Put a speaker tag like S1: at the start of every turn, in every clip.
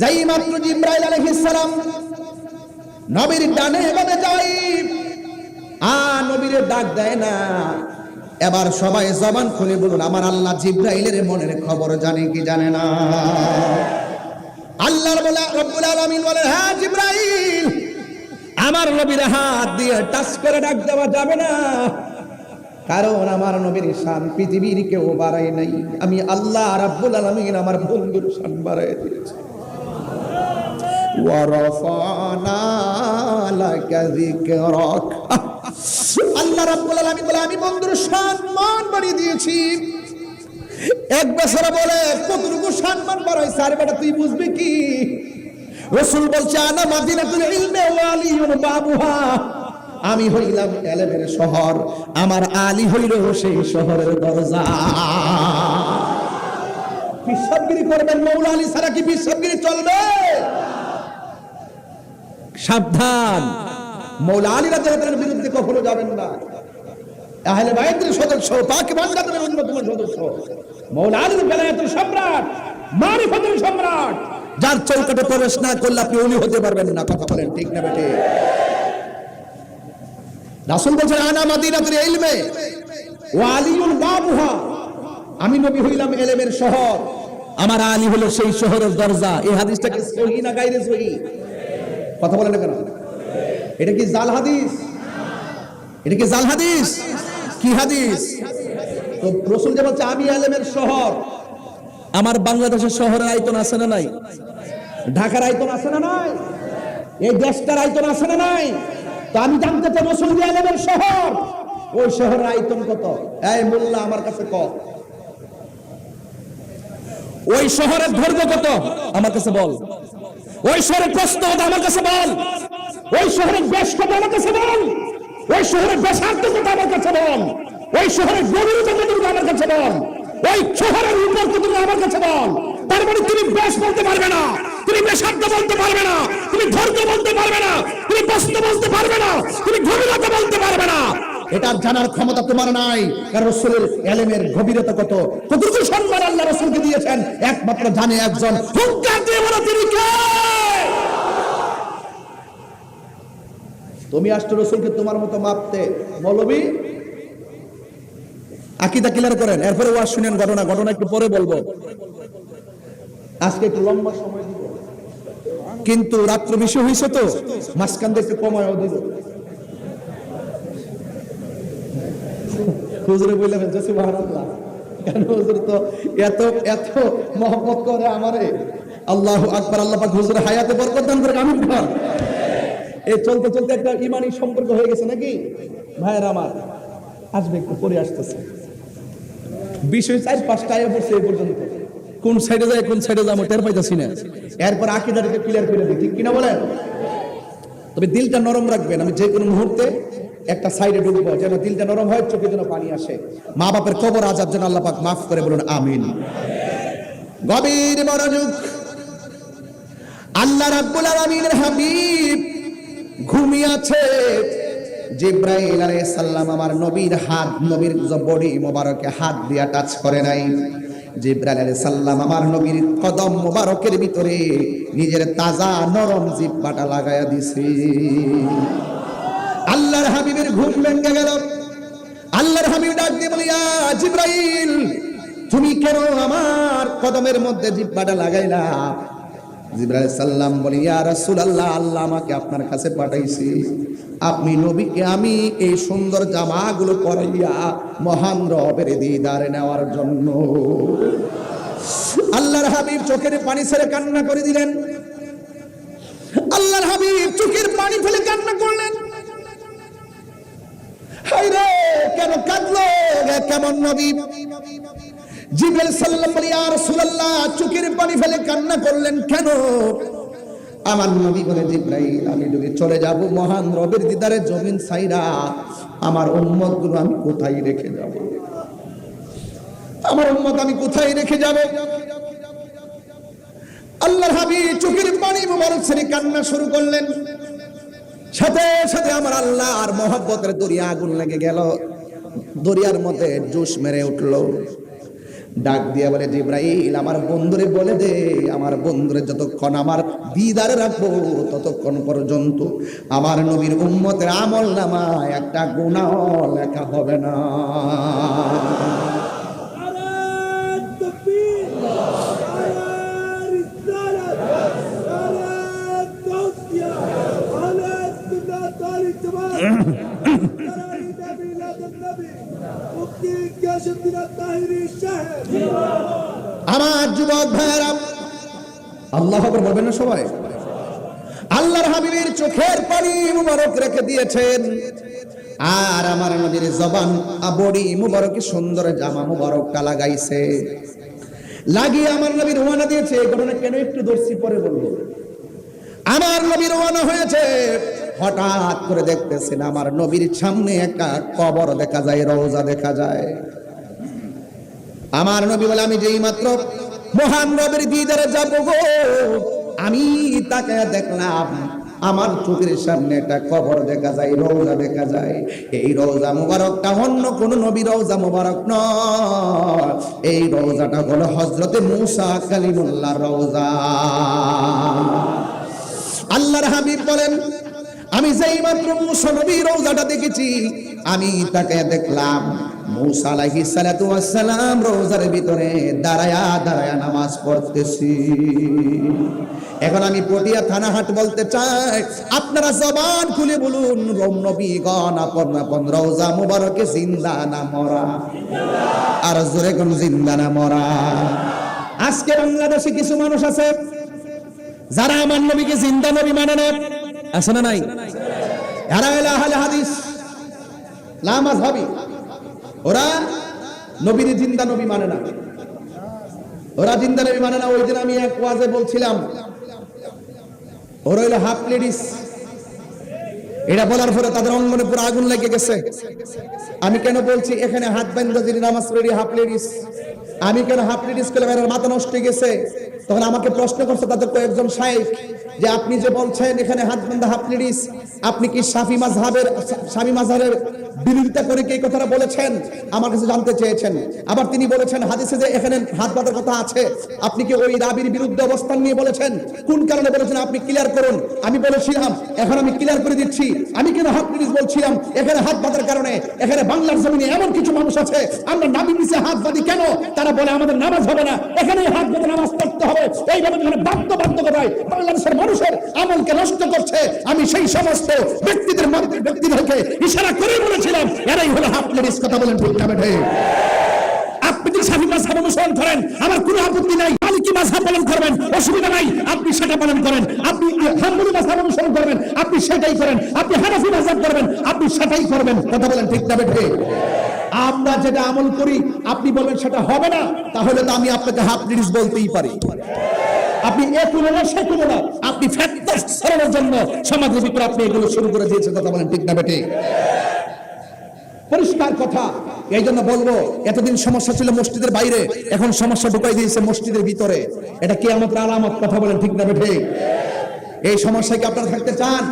S1: যাই মাত্র জিবরাইল আলাইহিস সালাম নবীর ডানে বামে যাই, নবীর ডাক দেয় না। এবার সবাই জবান খুলে বলুন, আমার আল্লাহ জিবরাইলের মনের খবর জানে কি জানে না? আল্লাহ রাব্বুল আলামিন বলেন, হ্যাঁ জিবরাইল, আমার নবীর হাত দিয়ে টাচ করে ডাক দেওয়া যাবে না, কারণ আমার নবীর শান পৃথিবীর কেউ বাড়ায় নাই। আমি আল্লাহ রাব্বুল আলামিন আমার বন্ধুর শান বাড়ায় দিয়েছি। ওয়ারাফানা লাকা যিকরাক, আল্লাহ রাব্বুল আলামিন বলে আমি বন্ধুর সম্মান বাড়িয়ে দিয়েছি। এক বছর বলে কতটুকু সম্মান বাড়াইছে, আরে বেটা তুই বুঝবি কি? রাসূল বলছে, আনা মাদিনাতুল ইলমি ওয়া আলিয়ুন বাবুহা, আমি হইলাম ইলমের শহর, আমার আলী হইল সেই শহরের দরজা। বিশ্বাসগিরি করবেন মৌলা আলী ছাড়া কি বিশ্বাসগিরি চলবে? সাবধান, মৌলা আলী রাদিয়াল্লাহু আনহুর বিরুদ্ধে কখনো যাবেন না। আহলে বাইতের সদস্য, পাক বান্দাদের অন্যতম সদস্য, মৌলা আলীর বেলায়েতের সম্রাট, মারিফাতের সম্রাট, যার চৌকাঠে প্রবেশ না করলে আপনি ওলি হতে পারবেন না। কথা বলেন ঠিক না বেটে? রাসূল বলেন, আনা মাদিনাতুল ইলমি ওয়া আলিয়ুন বাবুহা, আমি নবী হইলাম ইলমের শহর, আমার আলী হলো সেই শহরের দরজা। এই হাদিসটা কি সহিহ না গায়রে সহিহ? কথা বলেন না কেন? এটা কি জাল হাদিস? এটা কি জাল হাদিস? কি হাদিস? তো রাসূল যে বলছে আমি ইলমের শহর, আমার বাংলাদেশের শহরের আয়তন আছে না নাই? ঢাকার আয়তন আছে না নাই? এই দেশটার আয়তন আছে না নাই? তো আমি জানতে চাই রাসূল যে ইলমের শহর, ওই শহরের আয়তন কত? এই মোল্লা আমার কাছে কত? ওই শহরের দৈর্ঘ্য কত আমার কাছে বল। ওই শহরের প্রস্থ কত আমার কাছে বল। ওই শহরের ব্যাস কত আমার কাছে বল। ওই শহরের ব্যাসার্ধ কত আমার কাছে বল। ওই শহরের গভীরতা কত আমার কাছে বল। ওই শহরের উপর কত আমার কাছে বল। তার মানে তুমি ব্যাস বলতে পারবে না, তুমি ব্যাসার্ধ বলতে পারবে না, তুমি দৈর্ঘ্য বলতে পারবে না, তুমি প্রস্থ বলতে পারবে না, তুমি গভীরতা বলতে পারবে না। এটা জানার ক্ষমতা তোমার নাই। কারণ রাসূলের ইলমের গভীরতা কত, কতটুকু সম্মান আল্লাহ রাসূলকে দিয়েছেন, একমাত্র জানে একজন। হুঙ্কার দিয়ে বলো তিনি কে? তুমি আসছো রাসূলকে তোমার মতো মাপতে। মৌলবী আকীদা ক্লিয়ার করেন, এরপরে ওয়াজ শুনেন। ঘটনা একটু পরে বলবো, আজকে একটু লম্বা সময় দিব, কিন্তু রাত্র বেশি হয়েছে তো মাঝখান দিয়ে একটু কমায়ও দিব। হুজুরে বলে ফেলছে সুবহানাল্লাহ, কেন হুজুর তো এত এত মহব্বত করে আমারে। আল্লাহু আকবার। আল্লাহ পাক হুজুর হায়াতে বরকত দান করে, আমিন বল। এই চলতে চলতে একটা ঈমানি সম্পর্ক হয়ে গেছে নাকি ভাইয়েরা আমার? আসবে একটু পরে আসতেছে, বিষয় 4-5টা আয়া পড়ছে এই পর্যন্ত। কোন সাইডে যায় কোন সাইডে যাবো টের পাইতাছি না। এরপর আকীদাটাকে ক্লিয়ার করে দিই, ঠিক কিনা বলেন? তবে দিলটা নরম রাখবেন। আমি যে কোনো মুহূর্তে একটা সাইডে ঢুকবো, যেন দিলটা নরম হয়, চোখে যেন পানি আসে। মা বাপের কবর আযাব যেন আল্লাহ পাক মাফ করে, বলুন আমিন। গভীর মনোযোগ। আল্লাহ রাব্বুল আলামিনের হাবিব ঘুমিয়ে আছে। জিবরাইল আলাইহিস সালাম আমার নবীর হাত, নবীর বডি মোবারকে হাত দিয়া টাচ করে নাই। জিবরাইল আলাইহিস সালাম আমার নবীর কদম মোবারকের ভিতরে নিজের তাজা নরম জিহ্বাটা লাগায়া দিছে। আল্লাহর হাবিবের ঘুম ভেঙে গেল। আল্লাহর হাবিব ডাক দিয়ে বলে, ইয়া জিবরাইল, তুমি কেন আমার কদমের মধ্যে জিহ্বাটা লাগাইলা? জিবরাইল সাল্লাম বলে, ইয়া রাসূলুল্লাহ, আল্লাহ আমাকে আপনার কাছে পাঠাইছি, আপনি নবীকে আমি এই সুন্দর জামাগুলো পরাইয়া মহান রবের দিদার নেওয়ার জন্য। আল্লাহর হাবিব চোখের পানি ছেড়ে কান্না করে দিলেন। আল্লাহর হাবিব চোখের পানি ফেলে কান্না করলেন। হায়রে, কেন কাঁদলো? কেমন নবী? জিবরাইল সাল্লাম বলে, ইয়া রাসূলুল্লাহ, চোখের পানি ফেলে কান্না করলেন কেন? আমার নবী বলে, জিবরাইল, আমি যদি চলে যাব মহান রবের দিদারে জমিন ছাইরা, আমার উম্মত গুলো আমি কোথায় রেখে যাব? আমার উম্মত আমি কোথায় রেখে যাব? আল্লাহর হাবিব চোখের পানি মোবারক ছেড়ে কান্না শুরু করলেন। সাথে সাথে আমার আল্লাহর মহব্বতের দরিয়া আগুন লেগে গেল। দরিয়ার মধ্যে জোশ মেরে উঠলো। ডাক দিয়া বলে, জিবরাইল আমার বন্ধুরে বলে দে, আমার বন্ধুরে যতক্ষণ আমার দিদারে রাখবো ততক্ষণ পর্যন্ত আমার নবীর উম্মতের আমল নামায় একটা গুনাহ লেখা হবে না। আমার যুবক ভাইরা আল্লাহ আকবার বলবেন না সবাই? আল্লাহর হাবিবের চোখের পানি মুবারক রেখে দিয়েছেন, আর আমার নবীর জবান বড়ি মুবারক সুন্দর জামা মুবারকটা লাগাইছে, লাগিয়ে আমার নবী রওনা দিয়েছে। এই ঘটনা কেন একটু দর্শি পরে বলবো। আমার নবী রওনা হয়েছে, হঠাৎ করে দেখতেছেন আমার নবীর সামনে একটা কবর দেখা যায়, রওজা দেখা যায়। আমার নবী বলে, আমি যেই মাত্র মহান নবীর দিদারে যাব গো, আমি তাকে দেখলাম আমার চোখের সামনে একটা কবর দেখা যায়, রওজা দেখা যায়। এই রওজা মুবারকটা অন্য কোন নবী রওজা মুবারক নয়, এই রওজাটা হলো হযরতে মূসা কালিমুল্লাহর রওজা। আল্লাহর হাবিব বলেন, আমি যেই মাত্র মূসা নবীর রওজাটা দেখেছি, আমি তাকে দেখলাম মূসা আলাইহিস সালাতু ওয়াস সালাম রওজার ভিতরে দাঁড়ায়া দাঁড়ায়া নামাজ পড়তেছি। এখন আমি পটিয়া থানাহাট বলতে চাই, আপনারা জবান খুলে বলুন, নবীগণ আপন আপন রওজা মুবারকে জিন্দা না মরা? আর জোরে কোন জিন্দা না মরা? আজকে বাংলাদেশে কিছু মানুষ আছে যারা আমার নবীকে জিন্দা নবী মানে না, আছে না নাই? এরা হলো আহলে হাদিস, লা মাযহাবী। ওরা নবীর জিন্দা নবী মানে না, ওরা জিন্দা নবী মানে না। ওই দিন আমি এক ওয়াজে বলছিলাম, ওরা হলো হাফ লেডিস। এটা বলার পরে তাদের অঙ্গনে পুরো আগুন লেগে গেছে। আমি কেন বলছি এখানে হাত বান্ধা যিনি নামাজ পড়ি হাফ লেডিস, আমি কেন হাফ লেডিস করলাম? এর মাথা নষ্ট হয়ে গেছে। তখন আমাকে প্রশ্ন করছে তাদের কয়েকজন শাইখ, যে আপনি যে বলছেন এখানে হাত বান্ধা হাফ লেডিস, আপনি কি শাফি মাযহাবের বিরোধিতা করে কি এই কথাটা বলেছেন? আমার কাছে জানতে চেয়েছেন। আবার তিনি বলেছেন হাদিসে যে এখানে হাত বাঁধার কথা আছে, আপনি কি ওই রাবির বিরুদ্ধে অবস্থান নিয়ে বলেছেন? কোন কারণে বলেছেন আপনি ক্লিয়ার করুন। আমি বলেছিলাম, এখন আমি ক্লিয়ার করে দিচ্ছি, আমি কেন হাফ লেডিস বলছিলাম এখানে হাত বাঁধার কারণে। এখানে বাংলার জমিনে এমন কিছু মানুষ আছে, আমরা নাবির নিচে হাত বাঁধি কেন? তারা বলে আমাদের নামাজ হবে না, এখানে হাত বেঁধে নামাজ পড়তে হবে। এইভাবে বাধ্যবাধকতায় বাংলাদেশের মানুষের আমলকে নষ্ট করছে। আমি সেই সমস্ত ব্যক্তিদেরকে ইশারা করে বলেছিলাম, এরাই হলো হাফ লেডিস। কথা বলেন ঠিক না বেঠে? আপনি যদি শাফি মাযহাব অনুসরণ করেন আমার কোনো আপত্তি নাই, মালিকি মাযহাব পালন করবেন অসুবিধা নাই, আপনি সেটা পালন করেন। আপনি হাম্বলি মাযহাব অনুসরণ করবেন, আপনি সেটাই করেন। আপনি হানাফি মাযহাব করবেন, আপনি সেটাই করবেন। কথা বলেন ঠিক না বেঠে? আমরা যেটা আমল করি আপনি বলবেন সেটা হবে না, তাহলে তো আমি আপনাকে হাফ লেডিস বলতেই পারি। আপনি একুলো না সেকুলো না, আপনি ফেতনা ছড়ানোর জন্য সমাজের ভিতরে আপনি এগুলো শুরু করে দিয়েছেন। কথা বলেন ঠিক না বেঠে? পরিষ্কার কথা। এই জন্য বলবো, এতদিন সমস্যা ছিল মসজিদের বাইরে, এখন সমস্যা ঢুকাই দিয়েছে মসজিদের ভিতরে। এটা কিয়ামতের আলামত। কথা বলেন ঠিক না বেঠে? এই সমস্যায় কি আপনারা থাকতে চান?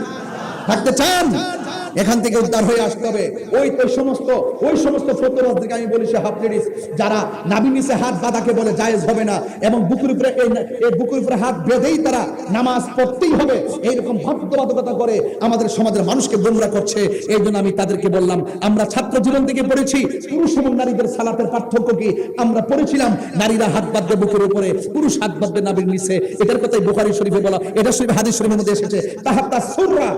S1: থাকতে চান? এখান থেকে উদ্ধার হয়ে আসতে হবে। ওই সমস্ত ফতোয়াদেরকে আমি বলি, সে হাফ লেডিস যারা নাভির নিচে হাত বাঁধাকে বলে জায়েজ হবে না, এবং বুকের উপরে হাত বেঁধেই তারা নামাজ পড়তেই হবে, এইরকম বাধ্যবাধকতা করে আমাদের সমাজের মানুষকে গোমরাহ করছে। এই জন্য আমি তাদেরকে বললাম, আমরা ছাত্র জীবন থেকে পড়েছি পুরুষ এবং নারীদের সালাতের পার্থক্য কি। আমরা পড়েছিলাম নারীরা হাত বাঁধবে বুকের উপরে, পুরুষ হাত বাঁধবে নাভির নিচে। এটার কথাই বুখারী শরীফে বলা, এটা শরীফ হাদিস শরীফের মধ্যে এসেছে। তাহাত্তা সুররা,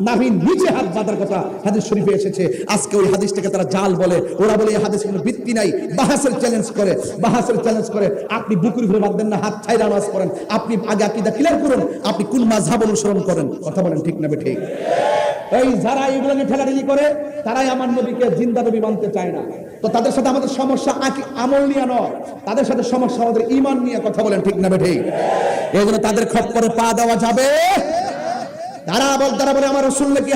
S1: নাভির নিচে হাত বাঁধার কথা হাদিস শরীফে এসেছে। আজকে ওই হাদিসটাকে তারা জাল বলে। ওরা বলে এই হাদিসের কোনো ভিত্তি নাই, বাহাসের চ্যালেঞ্জ করে। আপনি বুকের উপরে বাঁধবেন না, হাত ছাইরা নামাজ পড়েন। আপনি আগে আকীদা ক্লিয়ার করুন, আপনি কোন মাযহাব অনুসরণ করেন। কথা বলেন ঠিক না বেঠিক? এই যারা এইগুলো নিয়ে ঠেলাঠেলি করে, তারাই আমার নবীকে জিন্দা নবী মানতে চায় না। তো তাদের সাথে আমাদের সমস্যা আমল নিয়ে নয়, তাদের সাথে সমস্যা আমাদের ঈমান নিয়ে। কথা বলেন ঠিক না বেঠিক? এই জন্য তাদের খপ্পরে পা দেওয়া যাবে। তারা বলে আমার রাসূল নাকি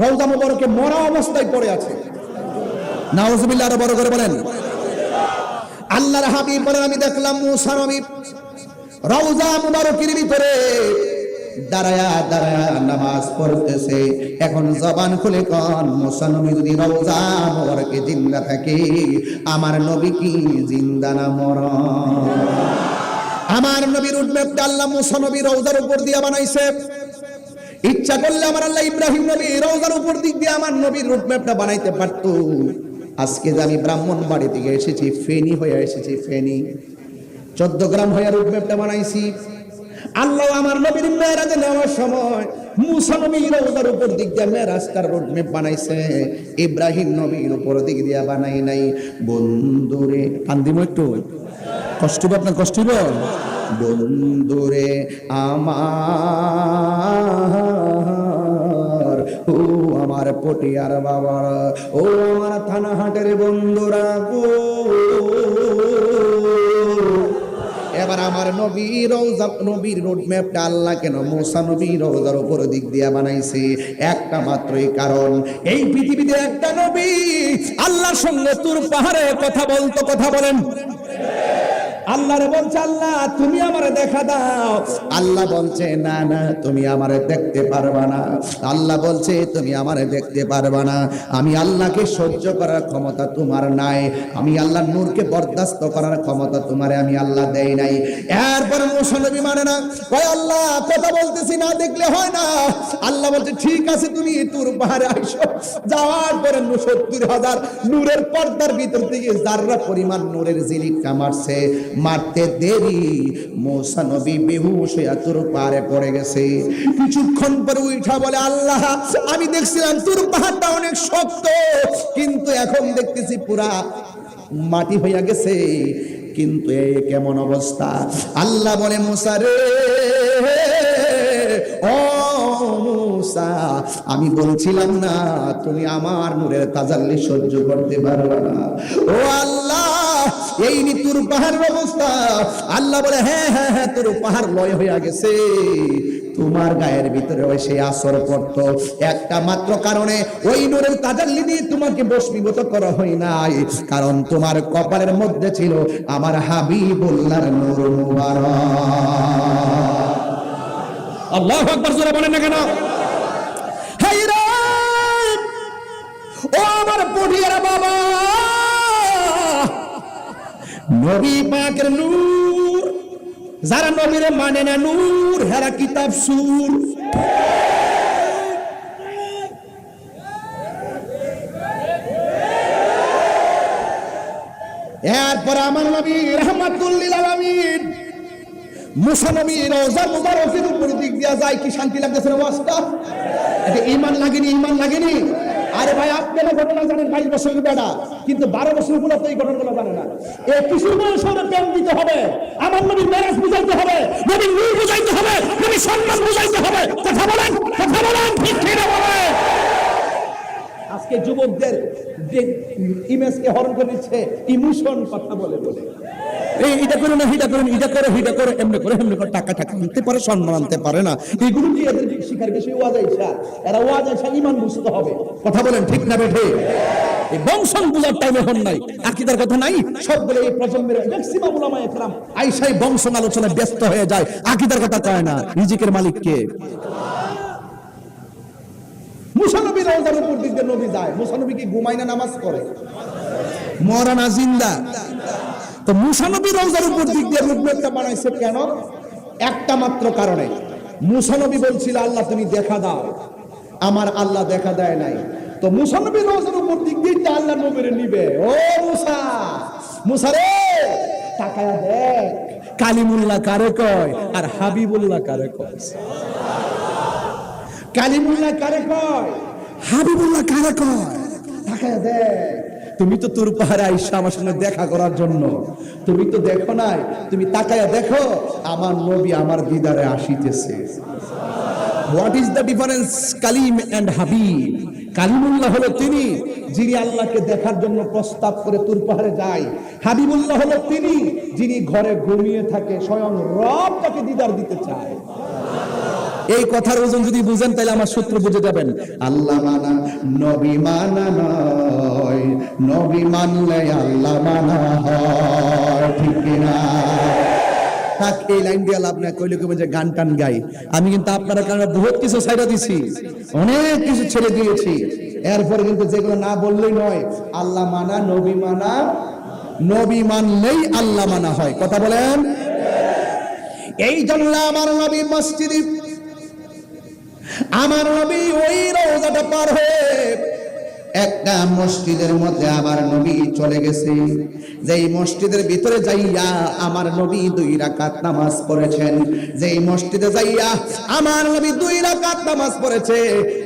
S1: রওজা মুবারকে মরা অবস্থায় পড়ে আছে। নাউজুবিল্লাহ, আরো বড় করে বলেন। আল্লাহর হাবিব বলেন, আমি দেখলাম মূসা নবী রওজা মুবারকের ভিতরে দাঁড়ায়া দাঁড়ায়া নামাজ পড়তেছে। এখন জবান খুলে কোন মুসা নবী যদি রওজা মোবারকে জিন্দা থাকে, আমার নবী কি জিন্দা না মরা? আমার নবীর রুটম্যাপটা আল্লাহ মুসা নবী রওজার উপর দিয়ে বানাইছে। ইচ্ছা করলে আমার আল্লাহ ইব্রাহিম নবী রওজার উপর দিক দিয়ে আমার নবীর রুটম্যাপটা বানাইতে পারতো। আজকে যে আমি ব্রাহ্মণবাড়ি থেকে এসেছি, ফেনী হয়ে এসেছি, ফেনী 14 গ্রাম হয়ে রুটম্যাপটা বানাইছি। আল্লাহ আমার নবীর মেরাজে নেওয়ার সময় মুসা নবী রওজার উপর দিক দিয়ে মেরাজটার রুটম্যাপ বানাইছে, ইব্রাহিম নবীর উপর দিক দিয়ে বানাই নাই। বন্ধুরে কান্দিম একটু, কষ্ট হবে আপনার, কষ্ট হবে। বন্ধুরে আমার, ও আমার পটিয়ার বাবা, ও আমার থানাহাটের বন্ধুরা গো, এবার আমার নবীর রওজা নবীর রোডম্যাপটা আল্লাহ কেন মুসা নবীর রওজার উপর দিক দিয়ে বানাইছে? একটা মাত্রই কারণ, এই পৃথিবীতে একটা নবী আল্লাহর সঙ্গে তুর পাহাড়ে কথা বলতো। কথা বলেন। আল্লাহরে বলছে, আল্লাহ তুমি আমারে দেখা দাও। আল্লাহ বলছে, না না তুমি আমারে দেখতে পারবা না। আল্লাহ বলছে, তুমি আমারে দেখতে পারবা না। আমি আল্লাহকে সহ্য করার ক্ষমতা তোমার নাই, আমি আল্লাহর নূরকে বরদাস্ত করার ক্ষমতা তোমারে আমি আল্লাহ দেই নাই। এরপর মুসা নবী মানে না, ওই আল্লাহ কথা বলতেছি, না দেখলে হয় না। আল্লাহ বলছে, ঠিক আছে তুমি তুর পাহাড়ে আইসো। যাওয়ার পরে 70,000 নূরের পর্দার ভিতর থেকে যাররা পরিমাণ নূরের ঝিলিকটা মারছে, মারতে দেরি মুসা নবী বেহুশ হয়ে তুর পাহাড়ে পড়ে গেছে। কিছুক্ষণ পরে উঠা বলে, আল্লাহ আমি দেখছিলাম তুর পাহাড়টা অনেক শক্ত, কিন্তু এখন দেখতেছি পুরা মাটি হইয়া গেছে, কিন্তু এই কেমন অবস্থা? আল্লাহ বলে, মুসা রে, ও মুসা, আমি বলছিলাম না তুমি আমার নূরের তাজাল্লি সহ্য করতে পারবে না? ও আল্লাহ, এই নি তুর পাহাড়ের অবস্থা। আল্লাহ বলে, হ্যাঁ হ্যাঁ হ্যাঁ, তোর পাহাড় লয় হইয়া গেছে, তোমার গায়ের ভিতরে ওই সেই আসর পড়তো একটা মাত্র কারণে, ওই নূরের তাজাল্লি দিয়ে তোমাকে বশীভূত করা হয় নাই, কারণ তোমার কপালের মধ্যে ছিল আমার হাবিবুল্লাহর নূর মুবারক। আল্লাহু আকবার, জোরে বলেন না কেন? হায়রে ও আমার পটিয়ারা বাবা, নবী পাকের নূর, যারা নবীরে মানে না নূর, হেরা কিতাব সুর। এরপর আমার নবী রাহমাতুল লিল আলামিন মুসা নবী রওজা মুবারকের উপর দিক দিয়া যায়, কি শান্তি লাগতেছে না ওয়াজটা? এটা ঈমান লাগেনি, ঈমান লাগেনি? আরে ভাই, আপনারা ঘটনা জানেন 22 বছরের বেটা, কিন্তু 12 বছর উপলক্ষে এই ঘটনাগুলো জানে না। এই কিশোর বয়সে প্রেম দিতে হবে, আমার নবীর মেরাজ বুঝাইতে হবে, নবীর নূর বুঝাইতে হবে, নবীর সম্মান বুঝাইতে হবে। কথা বলেন, কথা বলেন, ঠিক ঠিক বলেন। আজকে যুবকদের যে ইমেজকে হরণ করে দিচ্ছে ইমোশন, কথা বলে বলে এইটা করে না, হিটা করেন, এটা করে, হিটা করে, এমনি করে, এমনি করে, টাকা টাকা আনতে পারে, সম্মান আনতে পারে না। এগুলো কি এদের শিকার বেশি? ওয়াজ আইসা, এরা ওয়াজ আইসা ঈমান বুঝতে হবে। কথা বলেন, ঠিক না বেঠে? এই বংশ বুঝার টাইম এখন নাই, আকীদার কথা নাই। সবগুলো এই প্রজন্মের ম্যাক্সিমাম উলামায়ে কেরাম আইসাই বংশ আলোচনায় ব্যস্ত হয়ে যায়, আকীদার কথা কয় না। রিজিকের মালিক কে? মুসা নবী রওজার উপর দিক দিয়ে নবী যায়। মুসা নবী কি ঘুমায় না, নামাজ পড়ে? মরা না জিন্দা? তো মুসা নবী রওজার উপর দিক দিয়ে রুটম্যাপটা বানাইছে কেন? একটা মাত্র কারণে। মুসা নবী বলছিল, আল্লাহ তুমি দেখা দাও। আমার আল্লাহ দেখা দেয় নাই। তো মুসা নবী রওজার উপর দিক দিয়ে আল্লাহ নবীরে নিবে। ও মুসা, মুসা রে, তাকায়া দেখ, কালিমুল্লাহ কারে কয় আর হাবিবুল্লাহ কারে কয়? কালিমুল্লাহ কারে কয়, হাবিবুল্লাহ কারে কয়? তাকায়া দেখ। তুমি তো তোর পাহাড়ে আইসা আমার সঙ্গে দেখা করার জন্য, তুমি তো দেখো নাই, তুমি তাকায়া দেখো, আমার নবী আমার দিদারে আসিতেছে। What is the difference Kalim and Habib? Kalimullah হলো তিনি যিনি আল্লাহকে দেখার জন্য প্রস্তাব করে তুর পাহাড়ে যায়। হাবিবুল্লাহ হলো তিনি যিনি ঘরে ঘুমিয়ে থাকে, স্বয়ং রব তাকে দিদার দিতে চায়। এই কথার ওজন যদি বুঝেন তাহলে আমার সূত্র বুঝে যাবেন। আল্লাহ মানা নবী মানা নয়, নবী মানলে আল্লাহ মানা হয়, ঠিক কিনা? থাক এই লাইন দিয়ে লাভ না, কইলে কইবে যে গান টান গাই। আমি কিন্তু আপনার কারণে বহুত কিছু ছাইড়া দিছি, অনেক কিছু ছেড়ে দিয়েছি। এরপরে কিন্তু যেগুলো না বললেই নয়, আল্লাহ মানা নবী মানা, নবী মানলেই আল্লাহ মানা হয়। কথা বলেন। এই জন্য আমার নবী মসজিদে, আমার নবী ওই রওজাটা পার হয়ে একটা মসজিদের মধ্যে আমার নবী চলে গেছে। যেই মসজিদের ভিতরে যাইয়া আমার নবী 2 রাকাত নামাজ পড়েছেন, যেই মসজিদে যাইয়া আমার নবী 2 রাকাত নামাজ পড়েছে,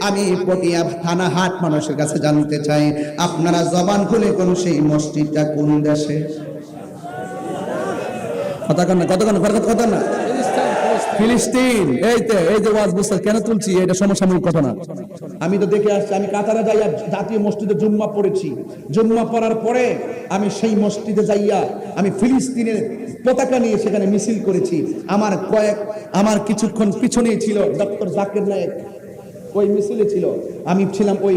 S1: আমি পটিয়া থানা হাট মানুষের কাছে জানতে চাই, আপনারা জবান খুলে কোন সেই মসজিদটা কোন দেশে? কথা কন না, কথা না। ফিলিস্তিন। এই যে ওয়াজ বুঝতে কেন তুলছি, এটা সমসাময়িক কথা না। আমি তো দেখে আসছি, আমি কাতারে যাইয়া জাতীয় মসজিদে জুম্মা পড়েছি। জুম্মা পড়ার পরে আমি সেই মসজিদে যাইয়া আমি ফিলিস্তিনের পতাকা নিয়ে সেখানে মিছিল করেছি। আমার কিছুক্ষণ পিছনেই ছিল ডক্টর জাকির নায়েক, ওই মিছিলে ছিল, আমি ছিলাম ওই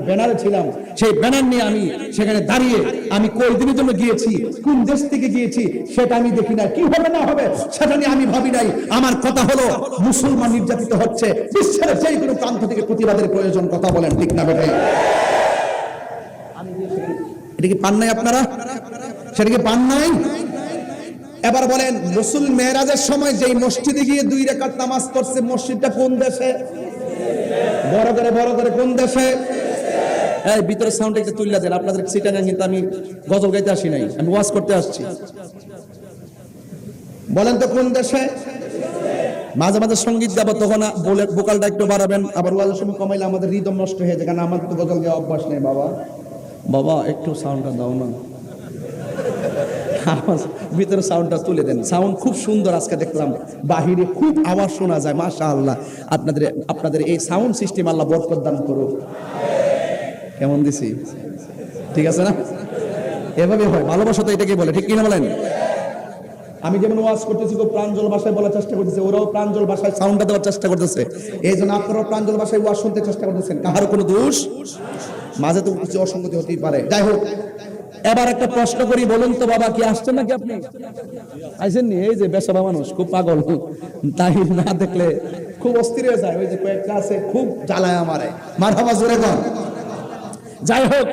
S1: ব্যানারে ছিলাম। সেই ব্যানার নিয়ে আমি সেখানে দাঁড়িয়ে আমি কই দিনের জন্য গিয়েছি, কোন দেশ থেকে গিয়েছি সেটা আমি দেখি না, কি হবে না হবে সেটা নিয়ে আমি ভাবি নাই। আমার কথা হলো মুসলমান নির্যাতিত হচ্ছে, বিশ্বের যে কোনো প্রান্ত থেকে প্রতিবাদের প্রয়োজন। কথা বলেন ঠিক না বেটাই? এটা কি পান নাই আপনারা? সেটা কি পান নাই? এবার বলেন, রাসূল মেরাজের সময় যেই মসজিদে গিয়ে 2 রাকাত নামাজ পড়ছে, মসজিদটা কোন দেশে? বড় করে কোন দেশে? এই ভিতরে সাউন্ড একটু তুইলা দেন। আপনাদের সিটাঙ্গা কিন্তু আমি গজল গাইতে আসি নাই, আমি ওয়াজ করতে আসছি। বলেন তো কোন দেশে? মাঝে মাঝে সঙ্গীত গাবো, তখন বলে ভোকালটা একটু বাড়াবেন, আবার ওয়াজের সময় কমাইলে আমাদের রিদম নষ্ট হয়ে যায়, কারণ আমার তো গজল গাওয়া অভ্যাস নেই। বাবা একটু সাউন্ডটা দাও না, ভিতরে সাউন্ডটা তুলে দেন। সাউন্ড খুব সুন্দর আজকে দেখলাম, বাহিরে খুব আওয়াজ শোনা যায়। মাশাআল্লাহ, আপনাদের এই সাউন্ড সিস্টেম আল্লাহ বরকত দান করুক। কেমন দিছি? ঠিক আছে না? এভাবে হয়, ভালোবাসা তো এটাকে বলে, ঠিক কিনা বলেন? আমি যেমন ওয়াজ করতেছি খুব প্রাঞ্জল ভাষায় বলার চেষ্টা করতেছি, ওরাও প্রাঞ্জল ভাষায় সাউন্ডটা দেওয়ার চেষ্টা করতেছে। এই জন্য আপনারাও প্রাঞ্জল ভাষায় ওয়াজ শুনতে চেষ্টা করতেছেন। কাহার কোনো দোষ? মাঝে তো কিছু অসঙ্গতি হতেই পারে। যাই হোক, এবার একটা প্রশ্ন করি, বলুন তো বাবা, কি আসছেন নাকি আপনি? আইসেননি? এই যে বেশাবা মানুষ খুব পাগল, তাই না দেখলে খুব অস্থির হয়ে যায়। ওই যে কয়েকটা আছে খুব জ্বালায় আমারে, মারহাবা জোরে কর। যাই হোক,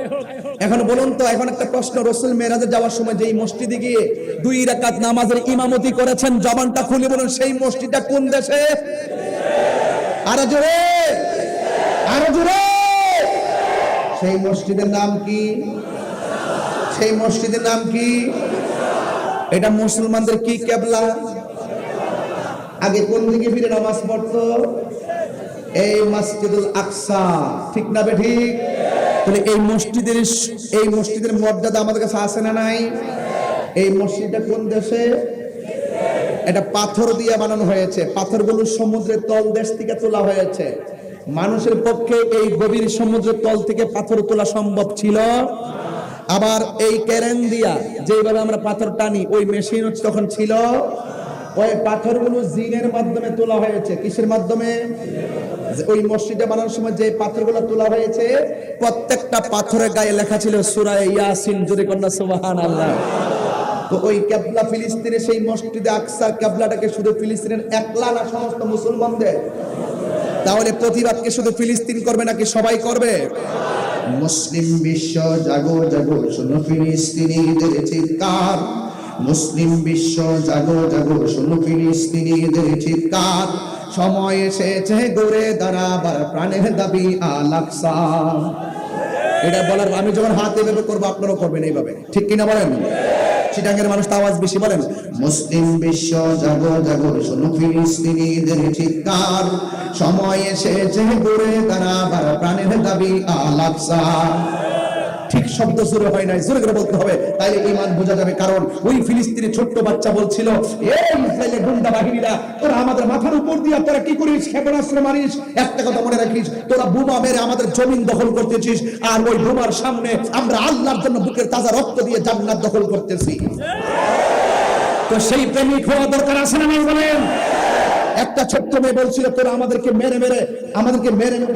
S1: এখন বলুন তো, এখন একটা প্রশ্ন, রাসূল মেরাজে যাওয়ার সময় যেই মসজিদে গিয়ে 2 রাকাত নামাজের ইমামতি করেছেন, জবানটা খুলে বলুন সেই মসজিদটা কোন দেশে? আরো জোরে, আরো জোরে। সেই মসজিদের নাম কি? সেই মসজিদের নাম কি? এটা মুসলমানদের কি কিবলা? আগে কোন দিকে ফিরে নামাজ পড়তো? এই মসজিদুল আকসা, ঠিক না বেঠিক? তাহলে এই মসজিদের মর্যাদা আমাদের কাছে আছে না নাই? এই মসজিদটা কোন দেশে? এটা পাথর দিয়ে বানানো হয়েছে, পাথরগুলো সমুদ্রের তল দেশ থেকে তোলা হয়েছে। মানুষের পক্ষে এই গভীর সমুদ্রের তল থেকে পাথর তোলা সম্ভব ছিল? আবার এই ক্যারেন দিয়া যেভাবে আমরা পাথর টানি, ওই মেশিন তখন ছিল? ওই পাথরগুলো জিনের মাধ্যমে তোলা হয়েছে। কিসের মাধ্যমে? ওই মসজিদে বানানোর সময় যে পাথরগুলো তোলা হয়েছে, প্রত্যেকটা পাথরের গায়ে লেখা ছিল সূরা ইয়াসিন। জোরে কন্যা সুবহানাল্লাহ। তো ওই কিবলা ফিলিস্তিনের, সেই মসজিদে আকসার কিবলাটাকে শুধু ফিলিস্তিনের একলা না সমস্ত মুসলমানদের? তাহলে প্রতিবাদকে শুধু ফিলিস্তিন করবে নাকি সবাই করবে? মুসলিম বিশ্ব জাগো জাগো, শোনো ফিলিস্তিনিদের চিৎকার। মুসলিম বিশ্ব জাগো জাগো, শোনো ফিলিস্তিনিদের চিৎকার। সময় এসেছে গড়ে দাঁড়াবার প্রাণের দাবি আল আকসা। এটা বলার আমি যখন হাত এভাবে করবো, আপনারাও করবেন এইভাবে, ঠিক কিনা বলেন? চিটাঙ্গের মানুষ তো আওয়াজ বেশি, বলেন মুসলিম বিশ্ব জাগো জাগো, শোনো ফিলিস্তিনিদের চিৎকার। সময় এসেছে গড়ে দাঁড়াবার প্রাণের দাবি আল আকসা। ঠিক শব্দ জোরে হয় নাই, জোরে করে বলতে হবে, তাইলে ঈমান বোঝা যাবে। কারণ ওই ফিলিস্তিনি ছোট্ট বাচ্চা বলছিল, এই ইসরায়েলের গুন্ডা বাহিনীরা, তোরা আমাদের মাথার উপর দিয়া তোরা কি করিস? ক্ষেপণাস্ত্র মারিস। একটা কথা মনে রাখিস, তোরা বোমা মেরে আমাদের জমিন দখল করতেছিস, আর ওই বোমার সামনে আমরা আল্লাহর জন্য বুকের তাজা রক্ত দিয়ে জান্নাত দখল করতেছি। তো সেই প্রেমিক হওয়া দরকার আছে না নাই বলেন? একটা ছোট্ট মেয়ে বলছিল, তোরা আমাদেরকে মেরে মেরে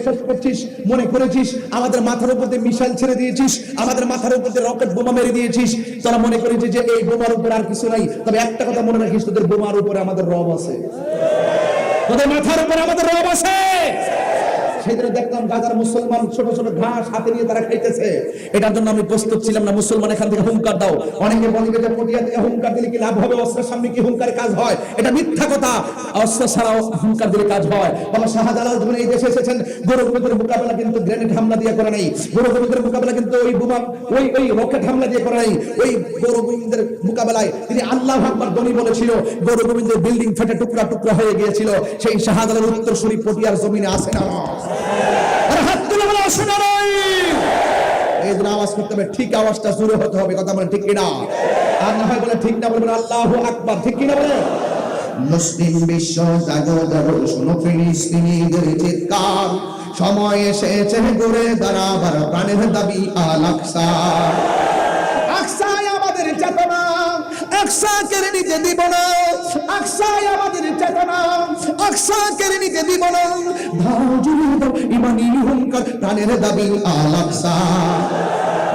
S1: শেষ করছিস, মনে করেছিস আমাদের মাথার উপর দিয়ে মিসাইল ছেড়ে দিয়েছিস, আমাদের মাথার উপর দিয়ে রকেট বোমা মেরে দিয়েছিস, তোরা মনে করেছিস যে এই বোমার উপর আর কিছু নাই। তবে একটা কথা মনে রাখিস, তোদের বোমার উপরে আমাদের রব আছে, তোদের মাথার উপরে আমাদের রব আছে। সেদিন দেখলাম গাজার মুসলমান ছোট ছোট ঘাস হাতে নিয়ে তারা খাইতেছে। এটার জন্য আমি প্রস্তুত ছিলাম না। মুসলমান এখান থেকে হুঙ্কার দাও। অনেকে বলবে যে পটিয়া থেকে হুঙ্কার দিলে কি লাভ হবে, অস্ত্রের সামনে কি হুঙ্কারে কাজ হয়? এটা মিথ্যা কথা। অস্ত্র ছাড়াও হুঙ্কার দিলে কাজ হয়। বাবা শাহজালাল যখন এই দেশে এসেছেন, গৌরবদের মোকাবেলা কিন্তু গ্রেনেড হামলা দিয়ে করে নাই, গৌরবদের মোকাবেলা কিন্তু ওই বোমা ওই রকেট হামলা দিয়ে করে নাই। ওই গৌরবদের মোকাবেলায় তিনি আল্লাহু আকবার ধ্বনি বলেছিল, গৌরবদের বিল্ডিং ফেটে টুকরা টুকরা হয়ে গিয়েছিল। সেই শাহজালাল উত্তরসূরি পটিয়ার জমিনে আছে না? আওয়াজ করতে হবে, ঠিক আওয়াজটা জোরে হতে হবে, কথা বলেন ঠিক কিনা? আর না হয় বলে ঠিক না, বলবেন আল্লাহু আকবার, ঠিক কিনা বলে? মুসলিম বিশ্ব জাগো জাগো, শোনো ফিলিস্তিনিদের চিৎকার, সময় এসেছে ঘুরে দাঁড়াবার প্রাণের দাবি আল আকসা। আকসায় আমাদের চেতনা, আকসা কেড়ে নিতে দিব না, আকসায় আমাদের চেতনা, আকসা কেড়ে নিতে দিব না। দাও জুড়ে দাও ইমানি হুঙ্কার, প্রাণের দাবি আল আকসা।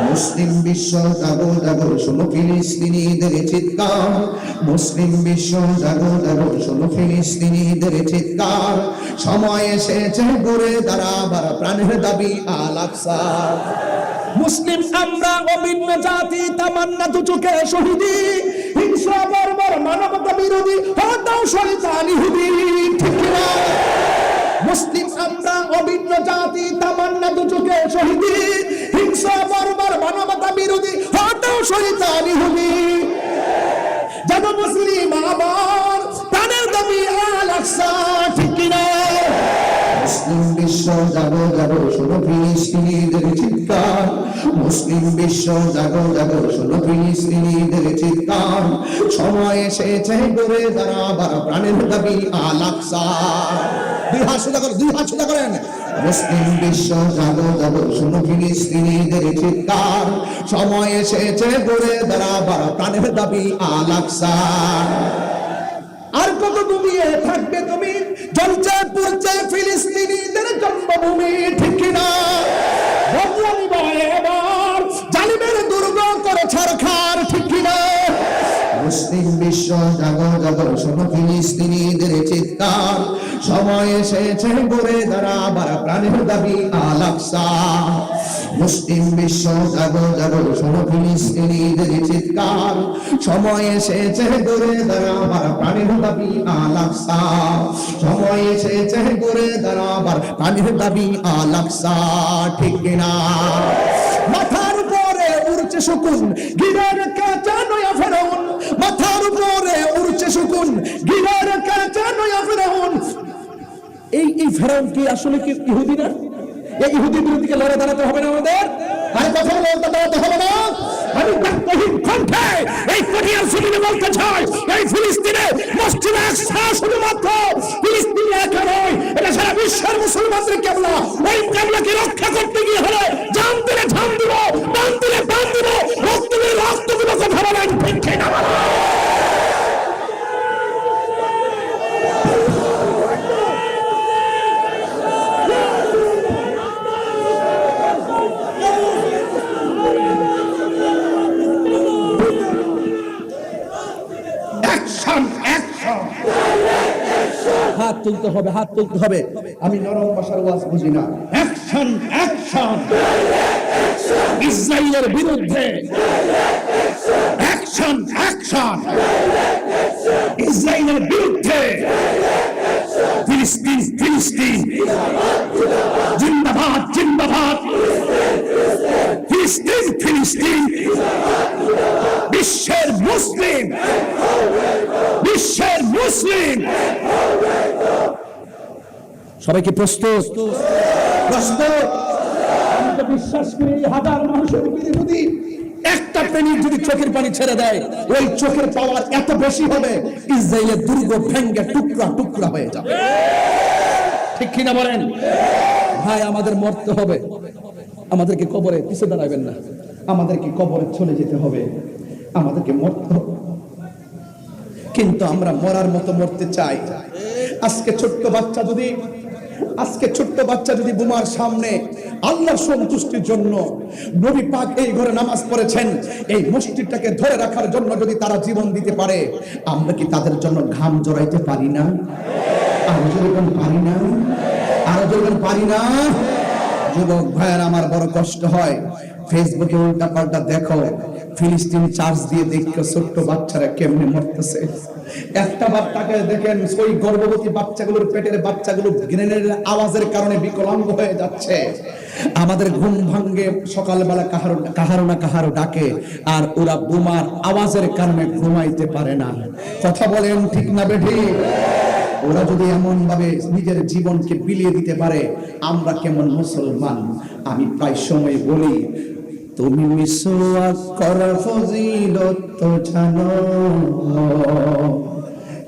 S1: মুসলিম বিশ্ব জাগো জাগো, শোনো ফিলিস্তিনিদের চিৎকার, মুসলিম বিশ্ব জাগো জাগো, শোনো ফিলিস্তিনিদের চিৎকার, সময় এসেছে ঘুরে দাঁড়াবার প্রাণের দাবি আল আকসা। মুসলিম আমরা অভিন্ন জাতি, তামান্না দু চোখে শহীদি, হিংসা বর্বর মানবতা বিরোধী, হটাও শয়তান ইহুদি, ঠিক কিনা? মুসলিম আমরা অভিন্ন জাতি, তামান্না দু চোখে শহীদি, হিংসা বর্বর মানবতা বিরোধী, হটাও শয়তান ইহুদি। যাব মুসলিম আবার প্রাণের দাবি আল আকসা, ঠিক কিনা? মুসলিম বিশ্ব জাগো জাগো, শোনো ফিলিস্তিনিদের চিৎকার, মুসলিম বিশ্ব জাগো জাগো, শোনো ফিলিস্তিনিদের চিৎকার, সময় এসেছে ঘুরে দাঁড়াবার প্রাণের দাবি আল আকসা। দুই হাত সোজা করেন, দুই হাত সোজা করেন। মুসলিম বিশ্ব জাগো জাগো, শোনো ফিলিস্তিনিদের চিৎকার, সময় এসেছে ঘুরে দাঁড়াবার প্রাণের দাবি আল আকসা। আর কত ঘুমিয়ে থাকবে তুমি, জ্বলছে পুড়ছে ফিলিস্তিনিদের জন্মভূমি, ঠিক কিনা? বদলানি বয় এবার জালিমের দুর্গ করে ছারখার, ঠিক কিনা? মুসলিম বিশ্ব জাগো জাগো, শোনো ফিলিস্তিনিদের চিৎকার, সময় এসেছে ঘুরে দাঁড়াবার প্রাণের দাবি আল আকসা। মুসলিম বিশ্ব জাগো জাগো, শোনো ফিলিস্তিনিদের চিৎকার, সময় এসেছে ঘুরে দাঁড়াবার প্রাণের দাবি আল আকসা, সময় এসেছে ঘুরে দাঁড়াবার প্রাণের দাবি আল আকসা, ঠিক কিনা? মাথার উপরে উড়ছে শকুন, গিরার কাঁচা নয়া ফেরাউন, মাথার উপরে উড়ছে শকুন, গিরার কাঁচা নয়া ফেরাউন। এই ফেরাউন কি আসলে কি ইহুদি না? এই ইহুদি বিরোধীকে লড়ে দাঁড়াতে হবে না আমাদের? আর কথা বলতে দাঁড়াতে হবে না? আমি তাকবীর কণ্ঠে এই পটিয়ার জমিনে বলতে চাই, এই ফিলিস্তিনে মসজিদে আকসা শুধুমাত্র ফিলিস্তিনি একা নয়, এটা সারা বিশ্বের মুসলমানদের কিবলা। এই কিবলাকে রক্ষা করতে গিয়ে হলে জান দিলে জান দিব, প্রাণ দিলে প্রাণ দিব, রক্ত দিলে রক্ত দিব, কথা বলেন ঠিক কিনা? হাত তুলতে হবে, হাত তুলতে হবে। আমি নরম ভাষার ওয়াজ বুঝি না। অ্যাকশন অ্যাকশন, ইসরায়েলের বিরুদ্ধে অ্যাকশন অ্যাকশন, ইসরায়েলের বিরুদ্ধে, ফিলিস্তিন ফিলিস্তিন জিন্দাবাদ জিন্দাবাদ, ফিলিস্তিন ফিলিস্তিন, বিশ্বের মুসলিম, বিশ্বের মুসলিম। সবাইকে প্রস্তুত? প্রস্তুত? আমি তো বিশ্বাস করি হাজার মানুষের বিরোধী একটা প্রেমিক যদি চোখের পানি ছেড়ে দেয়, ওই চোখের পাওয়ার এত বেশি হবে, ইসরায়েলের দুর্গ ভেঙে টুকরা টুকরা হয়ে যাবে, ঠিক কিনা বলেন? ভাই আমাদের মরতে হবে, আমাদেরকে কবরে পিছিয়ে দাঁড়াবেন না, আমাদেরকে কবরে চলে যেতে হবে, আমাদেরকে মরতে হবে। কিন্তু আমরা মরার মতো মরতে চাই, আজকে ছোট্ট বাচ্চা যদি বোমার সামনে আল্লাহর সন্তুষ্টির জন্য, নবী পাক এই ঘরে নামাজ পড়েছেন, এই মসজিদটাকে ধরে রাখার জন্য যদি তারা জীবন দিতে পারে, আমরা কি তাদের জন্য ঘাম জড়াইতে পারি না? আরো জোরে পারি না? আরো জোরে পারি না? যুবক ভাইয়ের আমার বড় কষ্ট হয়, ফেসবুকে উল্টা পাল্টা দেখো, ফিলিস্তিন চার্জ দিয়ে দেখো ছোট্ট বাচ্চারা কেমনে মরতেছে। একটা বাচ্চাকে দেখেন, ওই গর্ভবতী বাচ্চাগুলোর পেটের বাচ্চাগুলো গ্রেনেডের আওয়াজের কারণে বিকলাঙ্গ হয়ে যাচ্ছে। আমাদের ঘুম ভাঙ্গে সকালবেলা কাহারো ডাকে, আর ওরা বোমার আওয়াজের কারণে ঘুমাইতে পারে না। কথা বলেন ঠিক না বেঠিক? ওরা যদি এমন ভাবে নিজের জীবনকে বিলিয়ে দিতে পারে, আমরা কেমন মুসলমান? আমি প্রায় সময় বলি, তুমি মিসওয়াক করা ফজিলত তো জানো,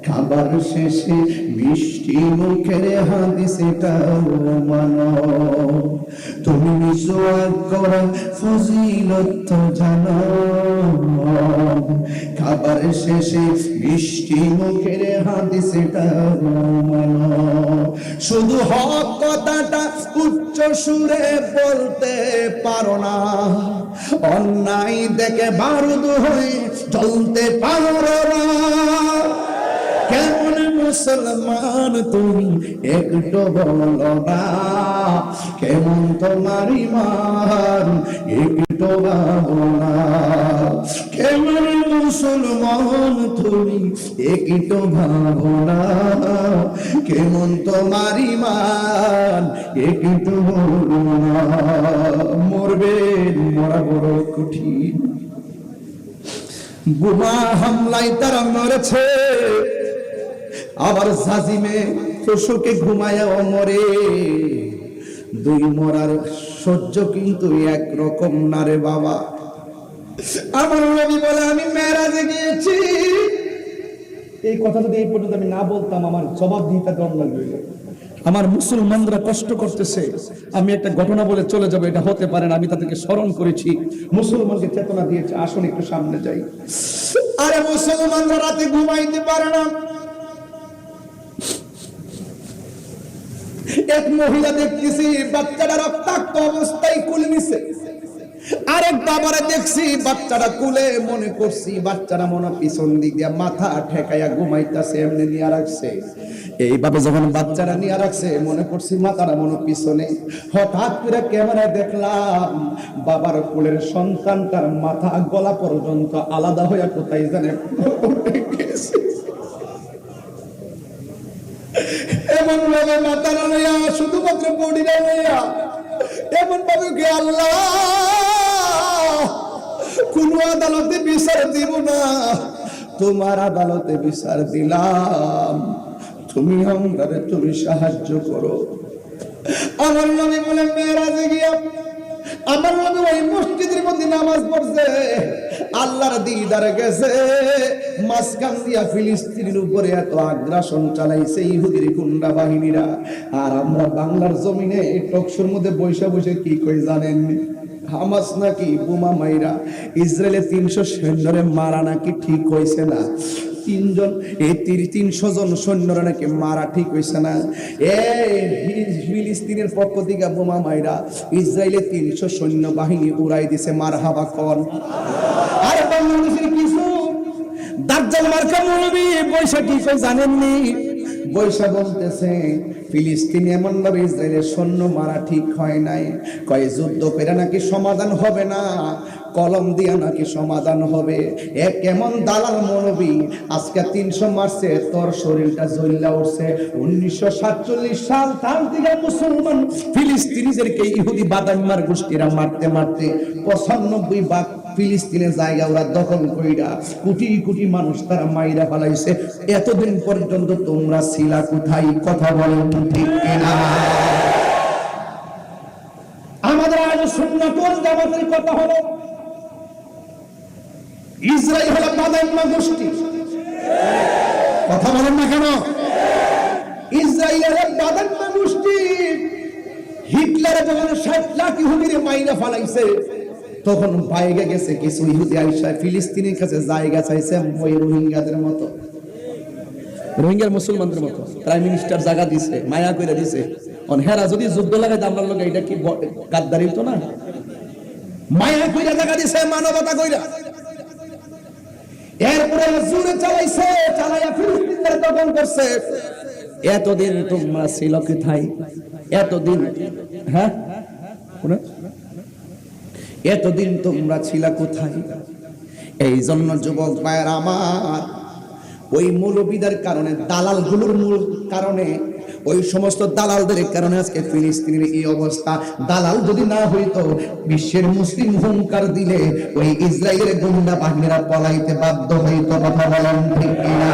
S1: খাবার শেষে মিষ্টি মুখের হাদিসটাও মানো। তুমি মিসওয়াক করা ফজিলত তো জানো, খাবার শেষে মিষ্টি মুখের হাদিসটাও মানো। শুধু হক কথাটা উচ্চ সুরে বলতে পারো না, অন্যায় দেখে বারুদ হয়ে জ্বলতে পারো না। কেমন মুসলমান তুমি একটু বলো না, কেমন তোমার ঈমান একটু ভাবো না। কেমন মুসলমান তুমি একটু ভাবো না, কেমন তোমার ঈমান একটু বলো না। মরবেন, মরা বড় কঠিন। বোমা হামলায় তারা মরেছে, আবার জাজিমে পশুকে ঘুমায়াও মরে। দুই মরার সহ্য কিন্তু একরকম না রে বাবা। আমার নবী বলে, আমি মেরাজে গিয়েছি। এই কথা যদি এই পর্যন্ত আমি না বলতাম, আমার জবাব দিতে দম লাগবে। আমার মুসলমানরা কষ্ট করতেছে, আমি একটা ঘটনা বলে চলে যাবো, এটা হতে পারে না, আমি তাদেরকে স্মরণ করেছি, মুসলমানকে চেতনা দিয়েছে। আসুন একটু সামনে যাই। আরে মুসলমানরা রাতে ঘুমাইতে পারে না। এক মহিলা দেখতেছি বাচ্চাটা রক্তাক্ত অবস্থায় কুলে নিছে, আরেক বাবারে দেখছি বাচ্চাটা কুলে, মনে করছি বাচ্চাটা মনে পিছন দিক দিয়া মাথা ঠেকাইয়া ঘুমাইতেছে, এমনি নিয়ে রাখছে। এইভাবে যখন বাচ্চারা নিয়ে রাখছে, মনে করছি মাথাটা মনে পিছনে। হঠাৎ করে ক্যামেরায় দেখলাম বাবার কোলের সন্তানটার মাথা গলা পর্যন্ত আলাদা হইয়া কোথায় জানে এমন ভাবে মাথা লইয়া, শুধুমাত্র বডিটা লইয়া এমন ভাবে কে আল্লাহ কোন আদালতে বিচার দিব না, তোমার আদালতে বিচার দিলাম, তুমি আমাদের তুমি সাহায্য করো। আমার নবী বলে মেরাজে গিয়া আমার নবী ওই মসজিদের মধ্যে নামাজ পড়ছে, আল্লাহর দিদারে গেছে। মাসকান দিয়া ফিলিস্তিনের উপরে এত আগ্রাসন চালাইছে ইহুদির গুন্ডা বাহিনীরা। আর আমরা বাংলার জমিনে এই টকশোর মধ্যে বৈশা বসে কি কই জানেন? হামাস নাকি বোমা মাইরা ইসরায়েলের 300 সৈন্যরে মারা নাকি ঠিক হয়েছে না। 300 জন সৈন্যরা নাকি মারা ঠিক হয়েছে না। ফিলিস্তিনের পক্ষ থেকে বোমা মাইরা ইসরায়েলের 300 সৈন্য বাহিনী উড়াই দিছে। মারহাবা কোন? আর বাংলাদেশের কিছু দাজ্জাল মার্কা মৌলবী বৈশা কি কই জানেননি? বৈশা বলতেছে ফিলিস্তিন এমন ভাবে ইসরায়েলের সৈন্য মারা ঠিক হয় নাই, কয় যুদ্ধ করে নাকি সমাধান হবে না, কলম দিয়া নাকি সমাধান হবে। এ কেমন দালাল মৌলবী! আজকে 300 মারছে, তোর শরীরটা জ্বললা উঠছে। 1947 সাল থেকে মুসলমান ফিলিস্তিনিদেরকে ইহুদি বাদাইমার গোষ্ঠীরা মারতে মারতে 95 ভাগ ফিলিস্তিনের জায়গা ওরা দখল কইরা কোটি কোটি মানুষ তারা মাইরা ফেলাইছে। এতদিন পর্যন্ত তোমরা ছিলা কোথায়? কথা বলেন ঠিক কিনা? আমাদের আজ সুন্নাত ওয়াল জামাতের কথা হলো ইসরায়েল হলো বাদাইমা গোষ্ঠী। কথা বলেন না কেন? ইসরায়েল হলো বাদাইমা গোষ্ঠী। হিটলার যখন 60 লাখ ইহুদিরে মাইরা ফেলাইছে, তখন বাইরে গেছে কিছু ইহুদি আইসা ফিলিস্তিনের কাছে জায়গা চাইছে, ওই রোহিঙ্গাদের মতো। রোহিঙ্গার মুসলমানদের মতো প্রাইম মিনিস্টার জায়গা দিছে, মায়া করে দিছে। হেরা যদি যুদ্ধ লাগাই আমরা লোক, এটা কি গাদ্দারি তো না? মায়া কইরা জায়গা দিছে, মানবতা কইরা। এরপরে জোরে চালাইছে, চালাইয়া ফিলিস্তিনের দখল করছে। এতদিন তোমরা ছিল কোথায়? এতদিন, হ্যাঁ, এতদিন তোমরা ছিলা কোথায়? এই জন্য যুবক ভাইয়ের আমার, ওই মৌলবীদের কারণে, দালালগুলোর মূল কারণে, ওই সমস্ত দালালদের কারণে আজকে ফিলিস্তিনের এই অবস্থা। দালাল যদি না হইতো, বিশ্বের মুসলিম হুঙ্কার দিলে ওই ইসরায়েলের গুন্ডা বাহিনীরা পলাইতে বাধ্য হইতো। কথা বলেন ঠিক কিনা?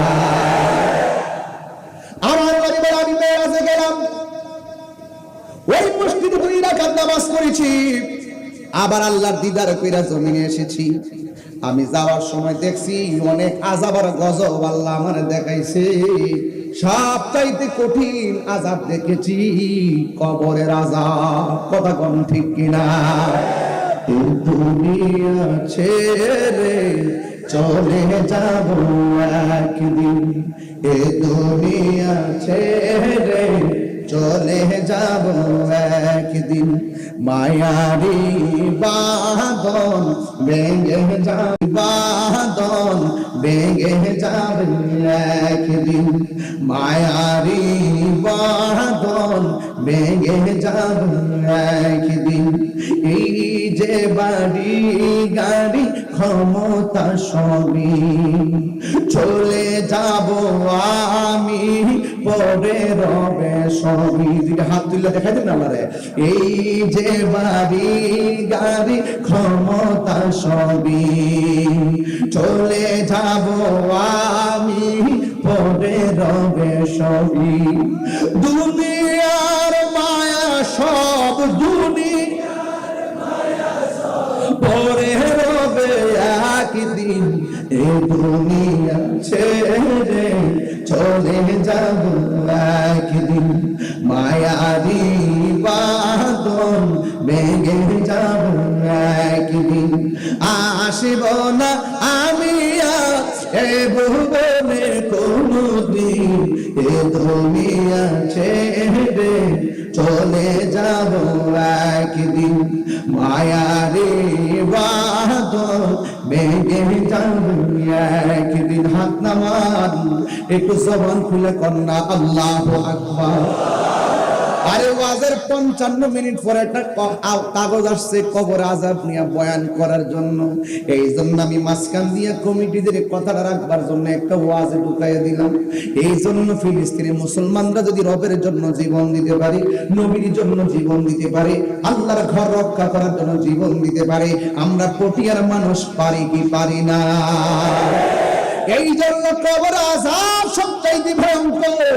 S1: আমার পরিবার, আমি মেরাজে গেলাম, ওই মসজিদে 2 রাকাত নামাজ পড়েছি, আবার আল্লাহর দিদার কইরা জমিনে এসেছি। আমি যাওয়ার সময় দেখছি অনেক আযাব আর গজব আল্লাহ আমারে দেখাইছে। সবচাইতে কঠিন আযাব দেখেছি কবরের আযাব। কথা কোন ঠিক কিনা? এই দুনিয়া ছেড়ে চলে যাব একদিন, এ দুনিয়া ছেড়ে চলে যাব একদিন। মায়ারি বাঁধন ভেঙে যাবে, বাঁধন ভেঙে যাবে একদিন। মায়ারি বাঁধন ভেঙে যাবে একদিন। এই যে বাড়ি গাড়ি ক্ষমতা সবই চলে যাব আমি, পরে রবে সবই। হাত তুলে দেখাই দেন আমারে। এই যে বাড়ি গাড়ি ক্ষমতা সবই চলে যাব আমি, পরে রবে সবই। দুনিয়ার মায়া সব, দুনিয়ার মায়া সব পরে রবে একদিন। এ দুনিয়া ছেড়ে চলে যাব একদিন। মায়ারি বাঁধন ভেঙে যাব একদিন। আসিব না আমি এ ভুবনে কোনদিন, এ দুনিয়া ছেড়ে চলে যাব একদিন। মায়ারি বাঁধন ভেঙে যাব একদিন। হাত নামান, একটু জবান খুলে কন্যা আল্লাহু আকবার। আরে ওয়াজের 55 মিনিট পরে একটা কাগজ আসছে কবর আযাব নিয়ে বয়ান করার জন্য। এই জন্য আমি মাঝখান দিয়ে কমিটিদের কথাটা রাখবার জন্য একটা ওয়াজে ঢুকাইয়া দিলাম। এই জন্য ফিলিস্তিনের মুসলমানরা যদি রবের জন্য জীবন দিতে পারে, নবীর জন্য জীবন দিতে পারে, আল্লাহর ঘর রক্ষা করার জন্য জীবন দিতে পারে, আমরা পটিয়ার মানুষ পারি কি পারি না? এই জন্য কবর আযাব সবচাইতে ভয়ঙ্কর।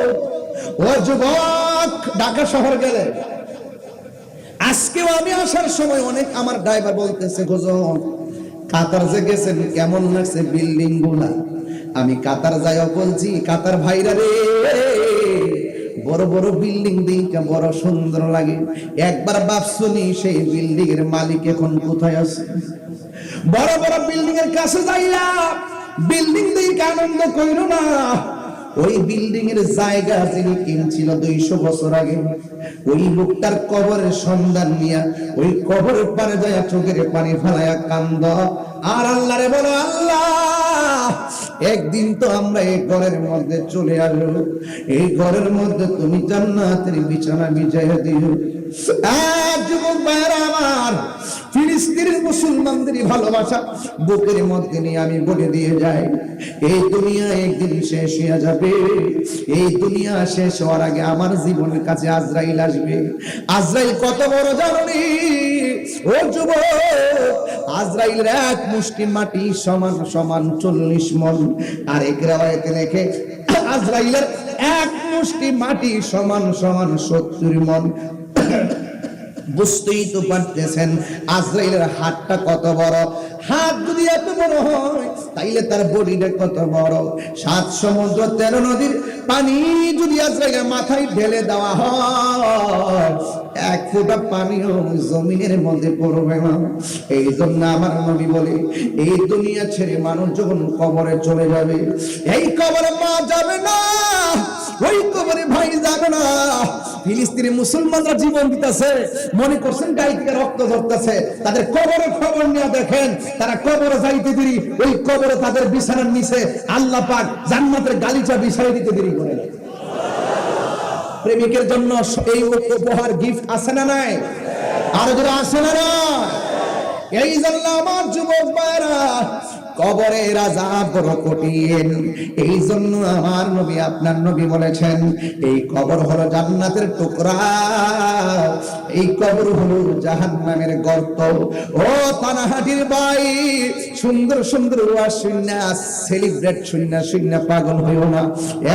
S1: ও যুবক, ঢাকা শহর গেলে, আজকেও আমি আসার সময় অনেক আমার ড্রাইভার বলতেছে, হুজুর কাতার যে গেছেন কেমন লাগছে বিল্ডিং গুলা? আমি কাতার যাইও বলছি, কাতার ভাইরা রে, বড় বড় বিল্ডিং দেখে বড় সুন্দর লাগে। একবার ভাবছনি সেই বিল্ডিং এর মালিক এখন কোথায় আছে? বড় বড় বিল্ডিং এর কাছে যাইয়া বিল্ডিং দেখে আনন্দ কইরো না। ওই বিল্ডিং এর জায়গা যিনি কিনছিল 200 বছর আগে, ওই লোকটার কবরের সন্ধান নিয়া ওই কবরের পারে যায় চোখের পানি ফেলায়া কান্দ আর আল্লাহরে বলো, আল্লাহ একদিন তো আমরা এই ঘরের মধ্যে চলে আসবো, এই ঘরের মধ্যে তুমি জান্নাতের বিছানা বিছাইয়া দিও। যুবক ভাইরা আমার, ফিলিস্তিনের মুসলমানদের ভালোবাসা বুকের মধ্যে নিয়ে আমি বলে দিয়ে যাই, এই দুনিয়া একদিন শেষ হয়ে যাবে। এই দুনিয়া শেষ হওয়ার আগে আমার জীবনের কাছে আজরাইল আসবে। আজরাইল কত বড় জানি ও যুবক? আজরাইলের এক মুষ্টি মাটি সমান সমান 40 মণ। আর এক রাওয়ায়াতে লেখে আজরাইলের এক মুষ্টি মাটি সমান সমান 70 মণ। বুঝতেই তো পারতেছেন আজরাইলের হাতটা কত বড়। হাত যদি এত বড় হয় তাইলে তার বডিটা কত বড়। 7 সমুদ্র 13 নদীর পানি যদি আজরাইলের মাথায় ঢেলে দেওয়া হয়, 1 ফোঁটা পানিও জমিনের মধ্যে পড়বে না। এই জন্য আমার নবী বলে, এই দুনিয়া ছেড়ে মানুষ যখন কবরে চলে যাবে, এই কবরে মা যাবে না, ওই কবরে ভাই যাবে না। ফিলিস্তিনি মুসলমানরা জীবন দিতেছে, মনে করছেন গায়ে থেকে রক্ত ঝরতেছে, তাদের কবরের খবর নিয়ে দেখেন, তারা কবরে যাইতে দেরি, ওই কবরে তাদের বিছানার নিচে আল্লাহ পাক জান্নাতের গালিচা বিছাই দিতে দেরি করে। প্রেমিকের জন্য এই উপহার গিফট আছে না নাই? আর যারা আছে না না, এই জন্য আমার যুবক ভাইরা, কবরের আযাব বড় কঠিন। এই জন্য আমার নবী, আপনার নবী বলেছেন, এই কবর হলো জান্নাতের টুকরা, এই কবর হলো জাহান্নামের গর্ত। ও পানাহাটির ভাই, সুন্দর সুন্দর ওয়াজ শুননা, সেলিব্রেট শুননা শুননা পাগল হইও না।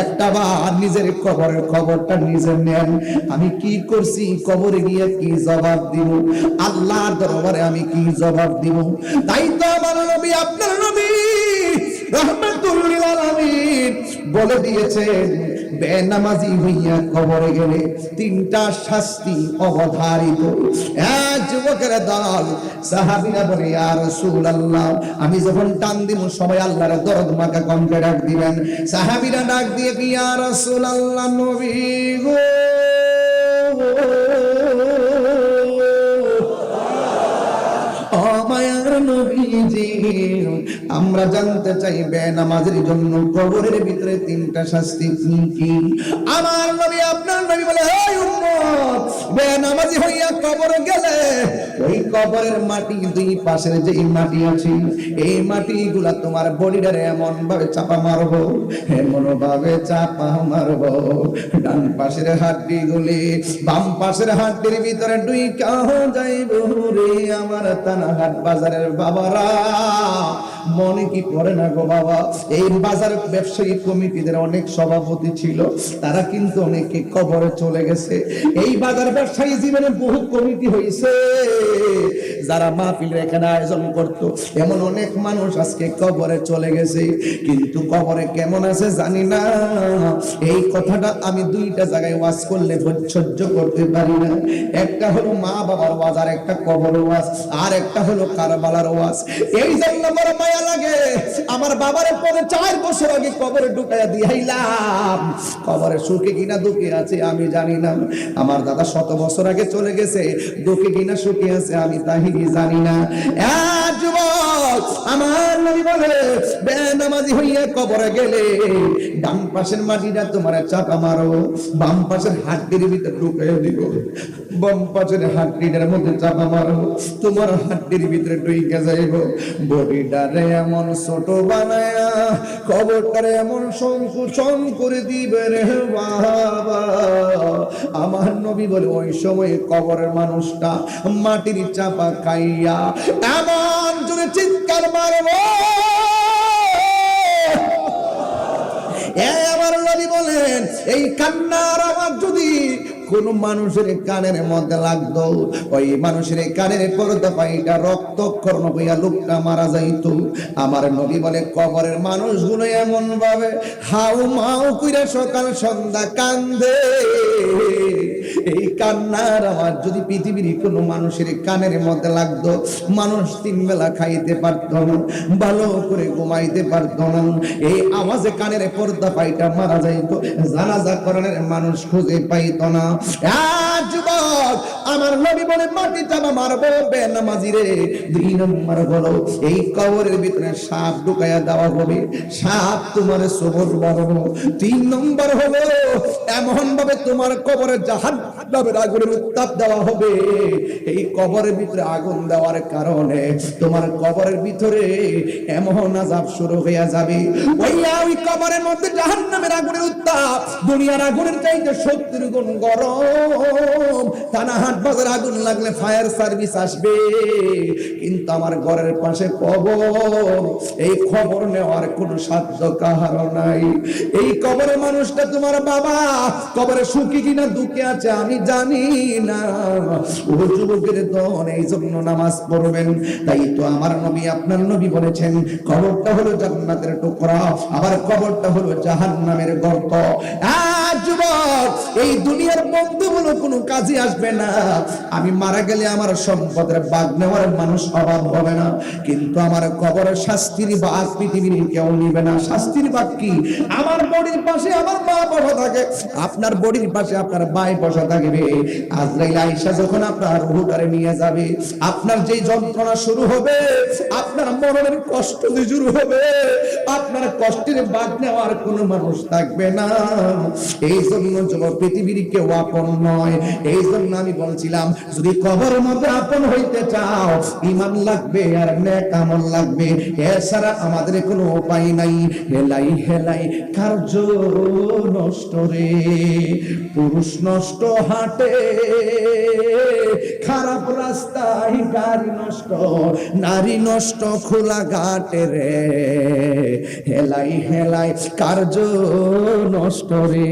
S1: একটা বার নিজের কবরের খবরটা নিজে নেন। আমি কি করছি, কবরে গিয়ে কি জবাব দিব, আল্লাহর দরবারে আমি কি জবাব দিব? তাই তো আমার নবী, আপনার নবী রাহমাতুল লিল আলামিন বলে দিয়েছেন, বেনামাজি হইয়া কবরে গেলে 3টা শাস্তি অবধারিত। এক যুবকের দল সাহাবীরা বলে, ইয়া রাসূলুল্লাহ, আমি যখন টান দিব সবাই আল্লাহর দরদ মাখা কণ্ঠে ডাক দিবেন। সাহাবীরা ডাক দিয়ে, ইয়া রাসূলুল্লাহ, নবী গো, মায়ার নবীজি, আমরা জানতে চাই বেনামাজের জন্য কবরের ভিতরে 3টা শাস্তি কি কি? আমার নবী, আপনার নবী বলে, হে উম্মত, বেনামাজি হইয়া কবরে গেলে ওই কবরের মাটি, 2 পাশের যে মাটি আছে, এই মাটিগুলা তোমার বডিটারে এমন ভাবে চাপা মারবো, এমন ভাবে চাপা মারবো, ডান পাশের হাড্ডি গুলি বাম পাশের হাড্ডির ভিতরে ঢুইকা যাইবো রে। আমার তানাহাট বাজারের বাবারা, মনে কি পড়ে না গো বাবা, এই বাজার ব্যবসায়ী কমিটিদের অনেক সভাপতি ছিল, তারা কিন্তু অনেকে কবরে চলে গেছে। এই বাজার ব্যবসায়ী জীবনে বহু কমিটি হয়েছে, যারা মাহফিল এখানে আয়োজন করত, এমন অনেক মানুষ আজকে কবরে চলে গেছে, কিন্তু কবরে কেমন আছে জানি না। এই কথাটা আমি 2টা জায়গায় ওয়াজ করলে সহ্য করতে পারি না। একটা হলো মা বাবার ওয়াজ, আর একটা কবর ওয়াজ, আর একটা হলো কারবালার ওয়াজ। এই জন্য বড় মায়া লাগে, আমার বাবার পরে 4 বছর আগে কবরে ঢুকাইয়া দিয়াইলাম, কবরে সুখে কিনা দুঃখে আছে আমি জানি না। আমার দাদা 100 বছর আগে চলে গেছে, দুঃখে কিনা সুখে আছে আমি তাই জানি না। যুবক, আমার নবী বলে, বেনামাজি হইয়া কবরে গেলে ডান পাশের মাটিটা তোমার চাপা মারো, বাম পাশের হাড্ডির ভিতরে ঢুকাইয়া দিব, বাম পাশের হাড্ডিটার মধ্যে চাপা মারো, তোমার হাড্ডির ভিতরে ঢুইকা যাইব। বডিটারে এমন ছোট বানায়া কবরটারে এমন সংকুচন করে দিবে রে বাবা। আমার নবী বলে, ওই সময় কবরের মানুষটা মাটির চাপা খাইয়া এমন জোরে চিৎকার মারবো, আমার নবী বলেন, এই কান্নার আওয়াজ যদি কোন মানুষের কানের মধ্যে লাগতো, ওই মানুষের কানের পর্দা পাইটা রক্তক্ষরণ হইয়া লোকটা মারা যাইত। আমার নবী বলে, কবরের মানুষগুলো এমন ভাবে হাউ মাউ কইরা সকাল সন্ধ্যা কান্দে। এই কান্নার আওয়াজ যদি পৃথিবীর কোন মানুষের কানের মধ্যে লাগতো, মানুষ 3 বেলা খাইতে পারতো না, ভালো করে ঘুমাইতে পারতো না। এই আওয়াজে কানের পর্দা পাইটা মারা যাইত, জানাজা করানোর মানুষ খুঁজে পাইতো না। যুবক, আমার নবী বলে, মাটি চাপা মারবো বেনামাজি রে। 2 নম্বর হলো, এই কবরের ভিতরে সাপ ঢুকাইয়া দেওয়া হবে, সাপ তোমার সবর মারবো। 3 নম্বর হলো, এমন ভাবে তোমার কবরে জাহান্নামের আগুনের উত্তাপ দেওয়া হবে। এই কবরের ভিতরে আগুন দেওয়ার কারণে তোমার কবরের ভিতরে এমন আযাব শুরু হয়ে যাবে, ওই কবরের মধ্যে জাহান্নামের আগুনের উত্তাপ দুনিয়ার আগুনের চাইতে 70 গুণ গরম। তানাহাট বাজারে আগুন লাগলে ফায়ার সার্ভিস আসবে, কিন্তু আমার ঘরের পাশে কবর, এই খবর নেওয়ার কোনো সাধ্য কাহার নাই। এই কবরে মানুষটা তোমার বাবা, কবরে সুখী কিনা দুঃখে আছে আমি জানি না। ও যুবকের দল, এই জন্য নামাজ পড়বেন। তাই তো আমার নবী, আপনার নবী বলেছেন কবরটা হলো জান্নাতের টুকরা, আবার কবরটা হলো জাহান্নামের গর্ত। যুবক, এই দুনিয়ার বন্ধুগুলো কোনো কাজে আসবে না। আমি মারা গেলে আমার সম্পদের ভাগ নেওয়ার মানুষ অভাব হবে না, কিন্তু আমার কবরের শাস্তির ভাগ পৃথিবীর কেউ নিবে না। শাস্তির ভাগ কি? আমার বডির পাশে আমার মা বসা থাকে, আপনার বডির পাশে আপনার ভাই বসা থাকবে। আজরাইল আয়েশা যখন আপনার রূহটারে নিয়ে যাবে, আপনার যেই যন্ত্রণা শুরু হবে, আপনার মরণের কষ্ট যে শুরু হবে, আপনার কষ্টের ভাগ নেওয়ার কোনো মানুষ থাকবে না। এই জন্য যুবক, পৃথিবীর কেউ আপন নয়। এই জন্য আমি বলছিলাম, যদি কবরের মধ্যে আপন হইতে চাও, ঈমান লাগবে আর নেক আমল লাগবে, এছাড়া আমাদের কোনো উপায় নাই। হেলাই হেলাই কার্য নষ্ট রে, পুরুষ নষ্ট হাটে, খারাপ রাস্তায় গাড়ি নষ্ট, নারী নষ্ট খোলা ঘাটে রে। হেলাই হেলাই কার্য নষ্ট রে,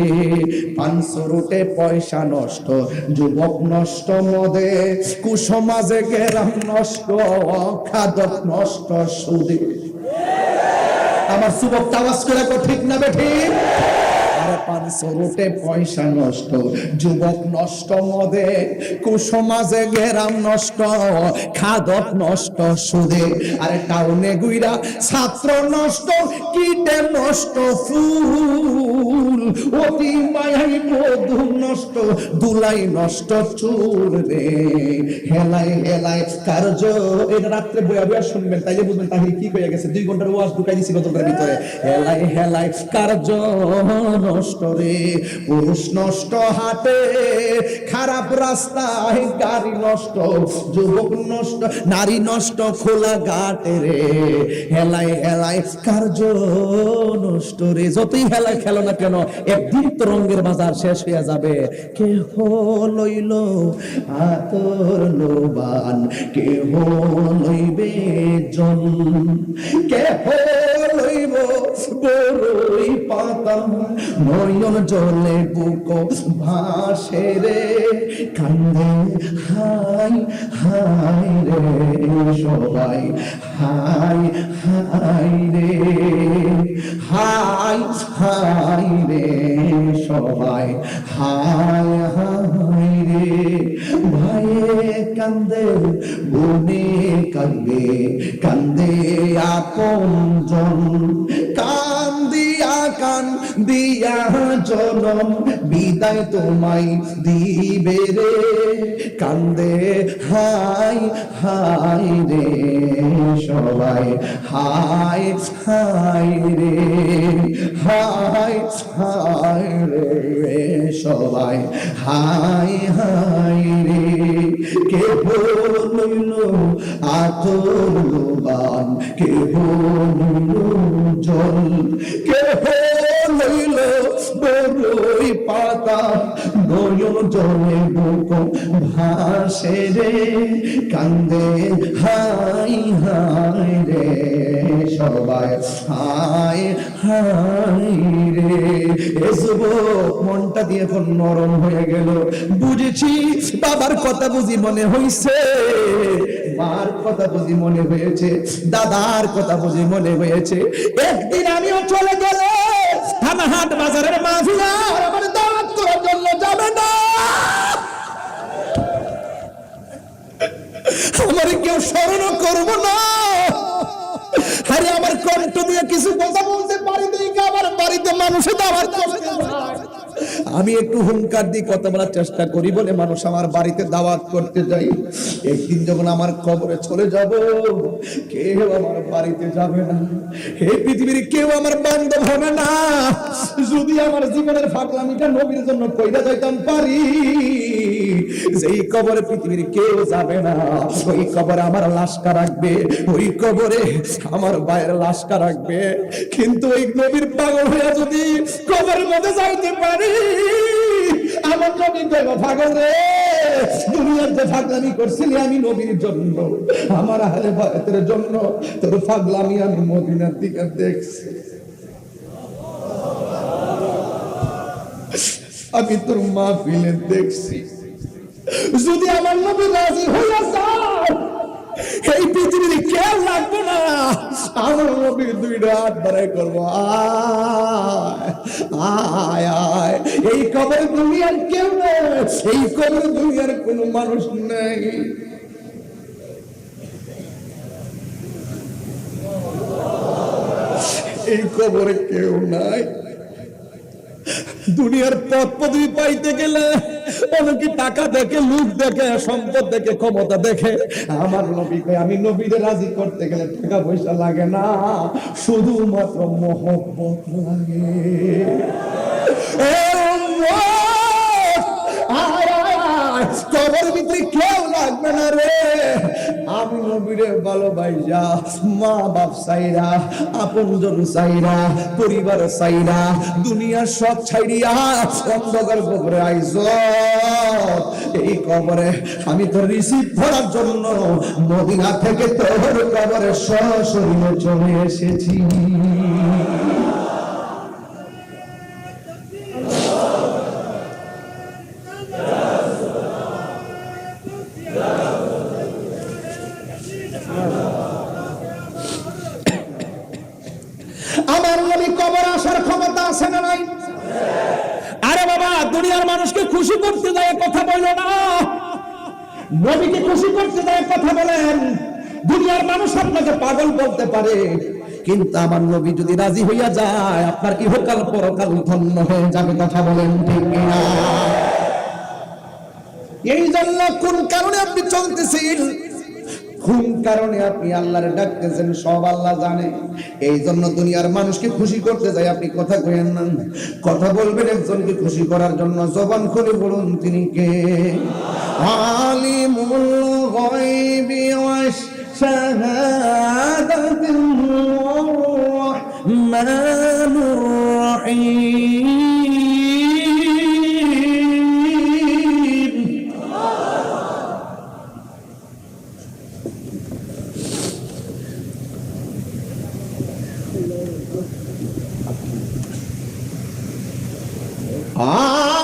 S1: 500 রুটে পয়সা নষ্ট, যুবক নষ্ট মদে, কুসমাজে গেরাম নষ্ট, খাদক নষ্ট সুদে। আমার যুবক আওয়াজ করে ঠিক না বেঠিক? 500 রুটে পয়সা নষ্ট, যুবক নষ্ট মদে, কুসমাজে গেরাম নষ্ট, খাদক নষ্ট সুদে। আরে টাউনে গুইরা ছাত্র নষ্ট, কীটে নষ্ট ফুল, অতি মায়াই বধূ নষ্ট, দুলাই নষ্ট চুল রে। হেলাই হেলাই কার্য, এটা রাত্রে বয়া বয়া শুনবেন, তাইলে বুঝবেন তাহলে কি হয়ে গেছে। 2 ঘন্টার ওয়াজ ঢুকাই দিছি গতকালের ভিতরে। হেলাই হেলাই কার্য নষ্ট রে, পুরুষ নষ্ট হাটে, খারাপ রাস্তায় গাড়ি নষ্ট, যুবক নষ্ট, নারী নষ্ট খোলা ঘাটে রে। হেলাই হেলাই কার্য নষ্ট রে। যতই হেলাই খেলো না কেন, একদিন তো রঙের বাজার শেষ হয়ে যাবে। কেহ লইল আতর লোবান, কেহ লইবে জন, কেহ লইব বড়ই পাতা, নয়ন জলে বুক ভাসে রে, কান্দে হাই হাই রে সবাই, হাই হাই রে, হাই হাই রে সবাই, হাই হাই রে। ভাইয়ে কান্দে, বোনে কান্দে, কান্দে আপন জন, কান্দিয়া কান দিয়া জনম বিদায় তোমায় দিবে রে। কান্দে হাই হাই রে সবাই, হাই হাই রে, হাই হাই রে সবাই, হাই হাই রে। কেহ লইল আতর লোবান, কেহ লইল জল, কেহ লইল বড়ই পাতা, নয়ন জলে বুক ভাসে রে, কান্দে হাই হাই রে সবাই, হাই হাই রে। এ যুবক, মনটা দিয়ে এখন নরম হয়ে গেল। বুঝেছি বাবার কথা বুঝি মনে হইছে, মার কথা বুঝি মনে হয়েছে, দাদার কথা বুঝি মনে হয়েছে। একদিন আমিও চলে গেলে থানাহাট বাজারের মাহফিল আর আমার দাওয়াত করার জন্য যাবে না, আমার কেউ স্মরণ করবো না। আরে আমার কণ্ঠ দিয়ে কিছু কথা বলতে পারি দেখে আমার বাড়িতে মানুষের দাওয়াত করতে যায়। আমি একটু হুঙ্কার দিয়ে কথা বলার চেষ্টা করি বলে মানুষ আমার বাড়িতে দাওয়াত করতে যাই। একদিন যখন আমার কবরে চলে যাব, কেউ আমার বাড়িতে যাবে না, এই পৃথিবীর কেউ আমার বান্ধব হবে না। যদি আমার জীবনের ফাগলামিটা নবীর জন্য কইরা যাইতাম পারি, যেই কবরে পৃথিবীর কেউ যাবে না, ওই কবরে আমার লাশটা রাখবে, ওই কবরে আমার ভাইয়ের লাশটা রাখবে। কিন্তু ওই নবীর পাগল হয়ে যদি কবরের মধ্যে যাইতে পারি, আমার নবী কইব পাগল রে, দুনিয়ার যে ফাগলামি করছিলি আমি নবীর জন্য, আমার আহলে বায়তের জন্য, তোর ফাগলামি আমি মদিনার দিকে দেখছি। আমি তোর মাহফিলে দেখছি। যদি আমার নবী রাজি হইয়া যায়, এই পৃথিবীতে কেউ লাগবে না, আমার নবীর দুইটা হাত বাড়াই করবো, আয় আয়। এই কবর দুনিয়ার কেউ নেই, এই কবর দুনিয়ার কোনো মানুষ নেই। এই কবরে কেউ নাই। দুনিয়ার পথ পদবি পাইতে গেলে অনেকে টাকা দেখে, লোক দেখে, সম্পদ দেখে, ক্ষমতা দেখে। আমার নবীকে আমি নবীরে রাজি করতে গেলে টাকা পয়সা লাগে না, শুধুমাত্র মহব্বত লাগে। কবর ভিতরে কেউ লাগবে না রে, আমি নবীরে ভালোবাসা, মা বাপ চাইরা, আপনজন চাইরা, পরিবার চাইরা, দুনিয়ার সব ছাইরিয়া অন্ধকার কবরে আইছ। এই কবরে আমি তোর রিসিভ করার জন্য মদিনা থেকে তোর কবরে সশরীরে চলে এসেছি। আমার নবী কবর আসার ক্ষমতা আছে না নাই? আরে বাবা, দুনিয়ার মানুষকে খুশি করতে যায় কথা বলো না, নবীকে খুশি করতে যায় কথা বলেন। দুনিয়ার মানুষ আপনাকে পাগল বলতে পারে, কিন্তু আমার নবী যদি রাজি হইয়া যায়, আপনার ইহকাল পরকাল ধন্য হয়ে যাবে। কথা বলেন ঠিক না? এই জন্য কোন কারণে আপনি চলতেছেন, কোন কারণে আপনি আল্লাহরে ডাকতেছেন, সব আল্লাহ জানে। এই জন্য দুনিয়ার মানুষকে খুশি করতে যাই আপনি কথা কইেন না। কথা বলবেন একজনকে খুশি করার জন্য, জবান খুলে বলুন তিনি কে? আলিমুল গায়বি ওয়াশ শাহাদাতুর রহমানুর রহিম।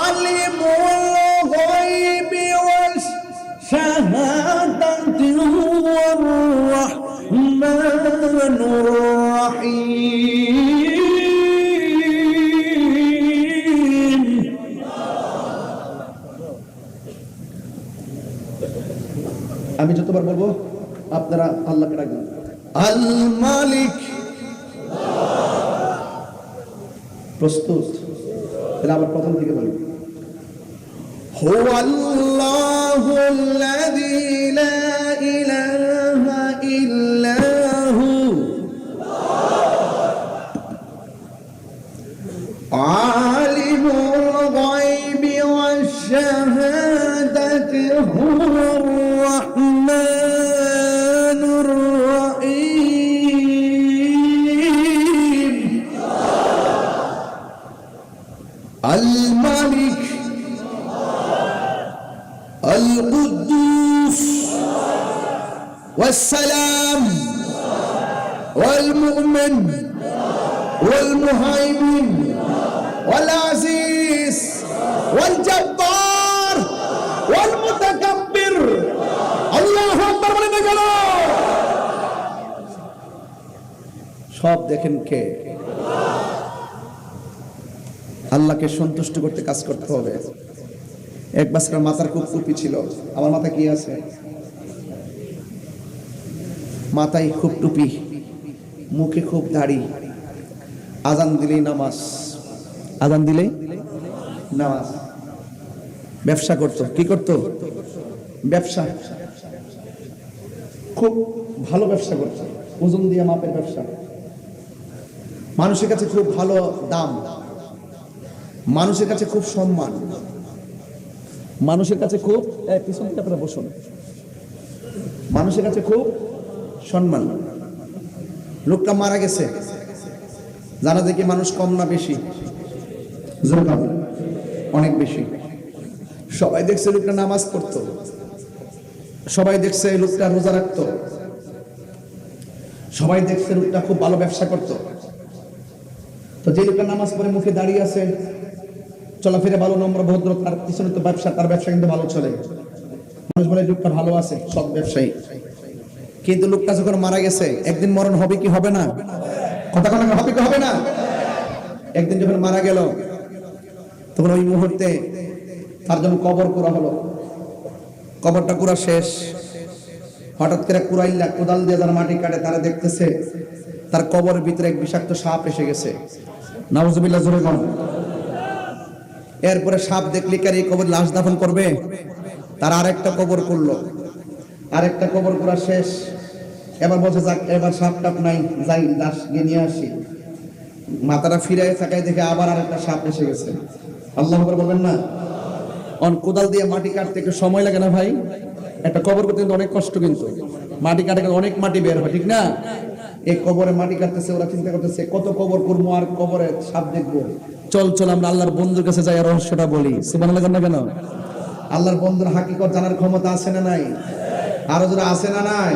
S1: আলিমুল গায়বি ওয়াশ শাহাদাতুর রহমানুর রহিম। আমি যতবার বলবো আপনারা আল্লাহকে ডাকবেন। আল মালিক। প্রস্তুত? তাহলে আবার প্রথম থেকে বলি। হুয়াল্লাহুল্লাযী লা ইলাহা ইল্লা হু আলিমুল গায়বি ওয়াশ শাহাদাতি হুয়ার রাহমানুর রহিম। আল মালিক আল কুদ্দুস ওয়াস সালাম ওয়াল মুমিন ওয়াল মুহাইমিন ওয়াল আজিজ ওয়াল জব্বার ওয়াল মুতাকাব্বির। আল্লাহু আকবার বলে গেল। সব দেখেন কে? আল্লাহকে সন্তুষ্ট করতে কাজ করতে হবে। এক বাচ্চার মাথার খুব টুপি ছিল। আমার মাথা কি আছে? মাথায় খুব টুপি, মুখে খুব দাড়ি, আজান দিলেই নামাজ, আজান দিলেই নামাজ। ব্যবসা করতো। কি করতো? ব্যবসা। খুব ভালো ব্যবসা করতো, ওজন দিয়ে মাপের ব্যবসা। মানুষের কাছে খুব ভালো দাম, মানুষের কাছে খুব সম্মান, মানুষের কাছে খুব পিছন থেকে আপনারা বসুন, মানুষের কাছে খুব সম্মান। লোকটা মারা গেছে, জানা দেখি মানুষ কম না বেশি? অনেক বেশি। সবাই দেখছে লোকটা নামাজ পড়তো, সবাই দেখছে এই লোকটা রোজা রাখতো, সবাই দেখছে লোকটা খুব ভালো ব্যবসা করতো। তো যে লোকটা নামাজ পড়ে মুখে দাঁড়িয়ে আছে, চলাফেরা ভালো, নম্র ভদ্র, তার পিছনে তো ব্যবসা, তার ব্যবসা কিন্তু ভালো চলে, মানুষ বলে লোকটা ভালো আছে, সব ব্যবসায়ী। কিন্তু লোকটা যখন মারা গেছে, একদিন মরণ হবে কি হবে না? কথা কথা হবে কি হবে না? একদিন যখন মারা গেল, তখন ওই মুহূর্তে তার জন্য কবর করা হলো। কবরটা পুরা শেষ। হঠাৎ করে কুড়াইল্লা কোদাল দিয়ে যারা মাটি কাটে তারা দেখতেছে তার কবরের ভিতরে এক বিষাক্ত সাপ এসে গেছে। নাউজুবিল্লাহ, জোরে বল। এরপরে সাপ দেখলে কি আর এই কবর লাশ দাফন করবে? তার আরেকটা কবর করলো, আরেকটা কবর করা শেষ। এবার বলছে যাক, এবার সাপ টাপ নাই, যাই লাশ গিয়ে নিয়ে আসি। মাথাটা ফিরায় থাকায় দেখে আবার আরেকটা সাপ এসে গেছে। আল্লাহু আকবার বলবেন না? অন কোদাল দিয়ে মাটি কাটতে একটু সময় লাগে না ভাই? একটা কবর করতে কিন্তু অনেক কষ্ট, কিন্তু মাটি কাটে অনেক মাটি বের হয়, ঠিক না? এই কবরে মাটি কাটতেছে, ওরা চিন্তা করতেছে কত কবর করবো আর কবরে সাপ দেখবো। চল চল আমরা আল্লাহর বন্ধুর কাছে যাই, রহস্যটা বলি। সুবহানাল্লাহ না কেন? আল্লাহর বন্ধুর হাকিকত জানার ক্ষমতা আছে না নাই? আরো যারা আছে না নাই?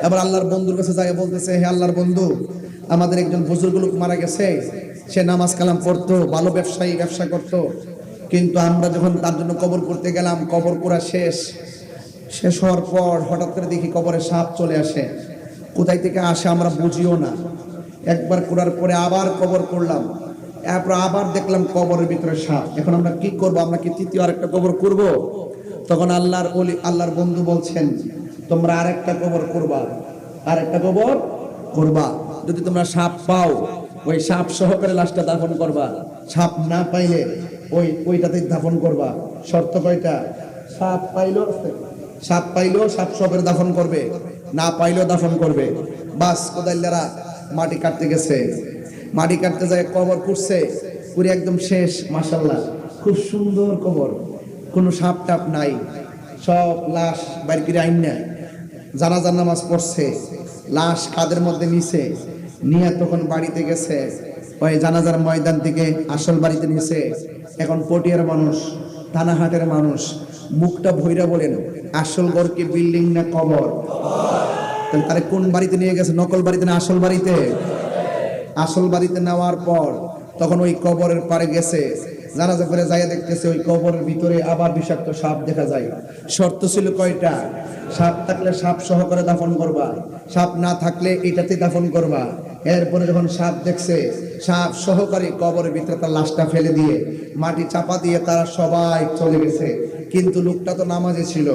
S1: এবার আল্লাহর বন্ধুর কাছে যাই, বলতেছে হে আল্লাহর বন্ধু, আমাদের একজন বুজুর্গ লোক মারা গেছে, সে নামাজ কালাম পড়তো, ভালো ব্যবসায়ী, ব্যবসা করতো, কিন্তু আমরা যখন তার জন্য কবর করতে গেলাম, কবর করা শেষ হওয়ার পর হঠাৎ করে দেখি কবরে সাপ চলে আসে। কোথায় থেকে আসে আমরা বুঝিও না। একবার করার পরে আবার কবর করলাম, এরপর আবার দেখলাম কবরের ভিতরে সাপ। এখন আমরা কি করব? আমরা কি তৃতীয় আরেকটা কবর করব? তখন আল্লাহর বন্ধু বলছেন, তোমরা আরেকটা কবর করবা, আরেকটা কবর করবা। যদি তোমরা সাপ পাও, ওই সাপ সহকারে লাশটা দাফন করবা। সাপ না পাইলে ওইটাতে দাফন করবা। শর্ত কয়টা? সাপ পাইলো সাপ সহকারে দাফন করবে, না পাইলেও দাফন করবে। বাস, কোদাইল্লারা মাটি কাটতে গেছে, মাটি কাটতে যায়, কবর করছে, পুরো একদম শেষ। মাশাআল্লাহ, খুব সুন্দর কবর, কোনো সাপ টাপ নাই। সব লাশ বাইর করে আইনা জানাজার নামাজ পড়ছে, লাশ কাদের মধ্যে নিছে, নিয়ে তখন বাড়িতে গেছে। ওই জানাজার ময়দান থেকে আসল বাড়িতে নিছে। এখন পটিয়ার মানুষ, থানাহাটের মানুষ, মুখটা ভৈরা বলেন, আসল ঘর কি বিল্ডিং না কবর? তাহলে কোন বাড়িতে নিয়ে গেছে? নকল বাড়িতে না আসল বাড়িতে? আসল বাড়িতে নেওয়ার পর তখন ওই কবরের পারে গেছে, জানাজা করে যাইয়া দেখতেছে ওই কবরের ভিতরে আবার বিষাক্ত সাপ দেখা যায়। শর্ত ছিল কয়টা? সাপ থাকলে সাপ সহকারে দাফন করবা, সাপ না থাকলে এটাতে দাফন করবা। এরপরে যখন সাপ দেখছে, সাপ সহকারে কবরের ভিতরে তার লাশটা ফেলে দিয়ে মাটি চাপা দিয়ে তারা সবাই চলে গেছে। কিন্তু লোকটা তো নামাজে ছিল,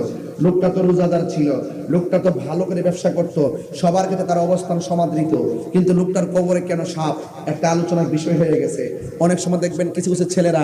S1: লোকটা তো রোজাদার ছিল, লোকটা তো ভালো করে ব্যবসা করত, সবার কাছে তার অবস্থান সমাদৃত। কিন্তু লোকটার কবরে কেন সাপ? একটা আলোচনার বিষয় হয়ে গেছে। অনেক সময় দেখবেন কিছু কিছু ছেলেরা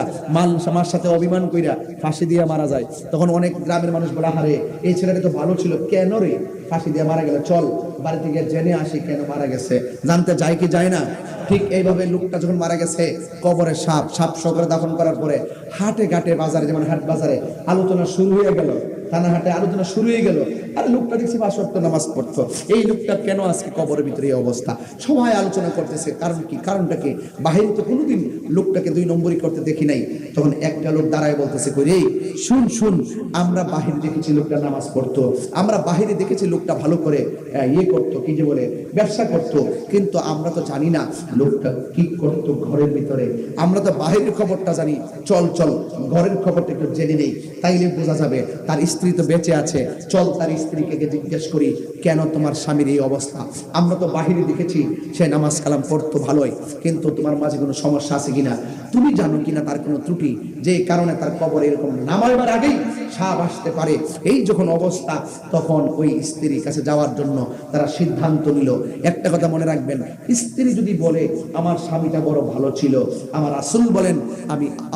S1: মার সাথে অভিমান কইরা ফাঁসি দিয়ে মারা যায়। তখন অনেক গ্রামের মানুষ বলে, হারে এই ছেলেটা তো ভালো ছিল, কেন রে ফাঁসি দিয়ে মারা গেল? চল বাড়ি থেকে জেনে আসি কেন মারা গেছে, জানতে যায় কি যায় না? ঠিক এইভাবে লোকটা যখন মারা গেছে, কবরে সাপ সহকারে দাফন করার পরে হাটে ঘাটে বাজারে, যেমন হাট বাজারে আলোচনা শুরু হয়ে গেল, থানাহাটে আলোচনা শুরু হয়ে গেল। আর লোকটা দেখছি 5 ওয়াক্ত নামাজ পড়তো, এই লোকটা কেন আজকে কবরের ভিতরে এই অবস্থা? সবাই আলোচনা করতেছে, কারণ কি? কারণটা কি? বাহিরে তো কোনোদিন লোকটাকে 2 নম্বরই করতে দেখি নাই। তখন একটা লোক দাঁড়ায় বলতেছে, কই রে শুন, আমরা বাহিরে দেখেছি লোকটা নামাজ পড়তো, আমরা বাহিরে দেখেছি লোকটা ভালো করে করতো, কি যে বলে ব্যবসা করতো, কিন্তু আমরা তো জানি না লোকটা কি করতো ঘরের ভিতরে। আমরা তো বাহিরের খবরটা জানি, চল ঘরের খবরটা একটু জেনে নেই, তাইলে বোঝা যাবে। তার স্ত্রী তো বেঁচে আছে, চল তার স্ত্রীকে জিজ্ঞেস করি, কেন তোমার স্বামীর এই অবস্থা? আমরা তো বাহিরে দেখেছি সে নামাজ কালাম পড়তো ভালোই, কিন্তু তোমার মাঝে কোনো সমস্যা আছে কিনা, তুমি জানো কিনা তার কোনো ত্রুটি, যে কারণে তার কবর এরকম নামাইবার আগেই সাপ আসতে পারে। এই যখন অবস্থা, তখন ওই স্ত্রীর কাছে যাওয়ার জন্য তারা সিদ্ধান্ত নিল। একটা কথা মনে রাখবেন, স্ত্রী যদি বলে আমার স্বামীটা বড় ভালো ছিল, আমার রাসূল বলেন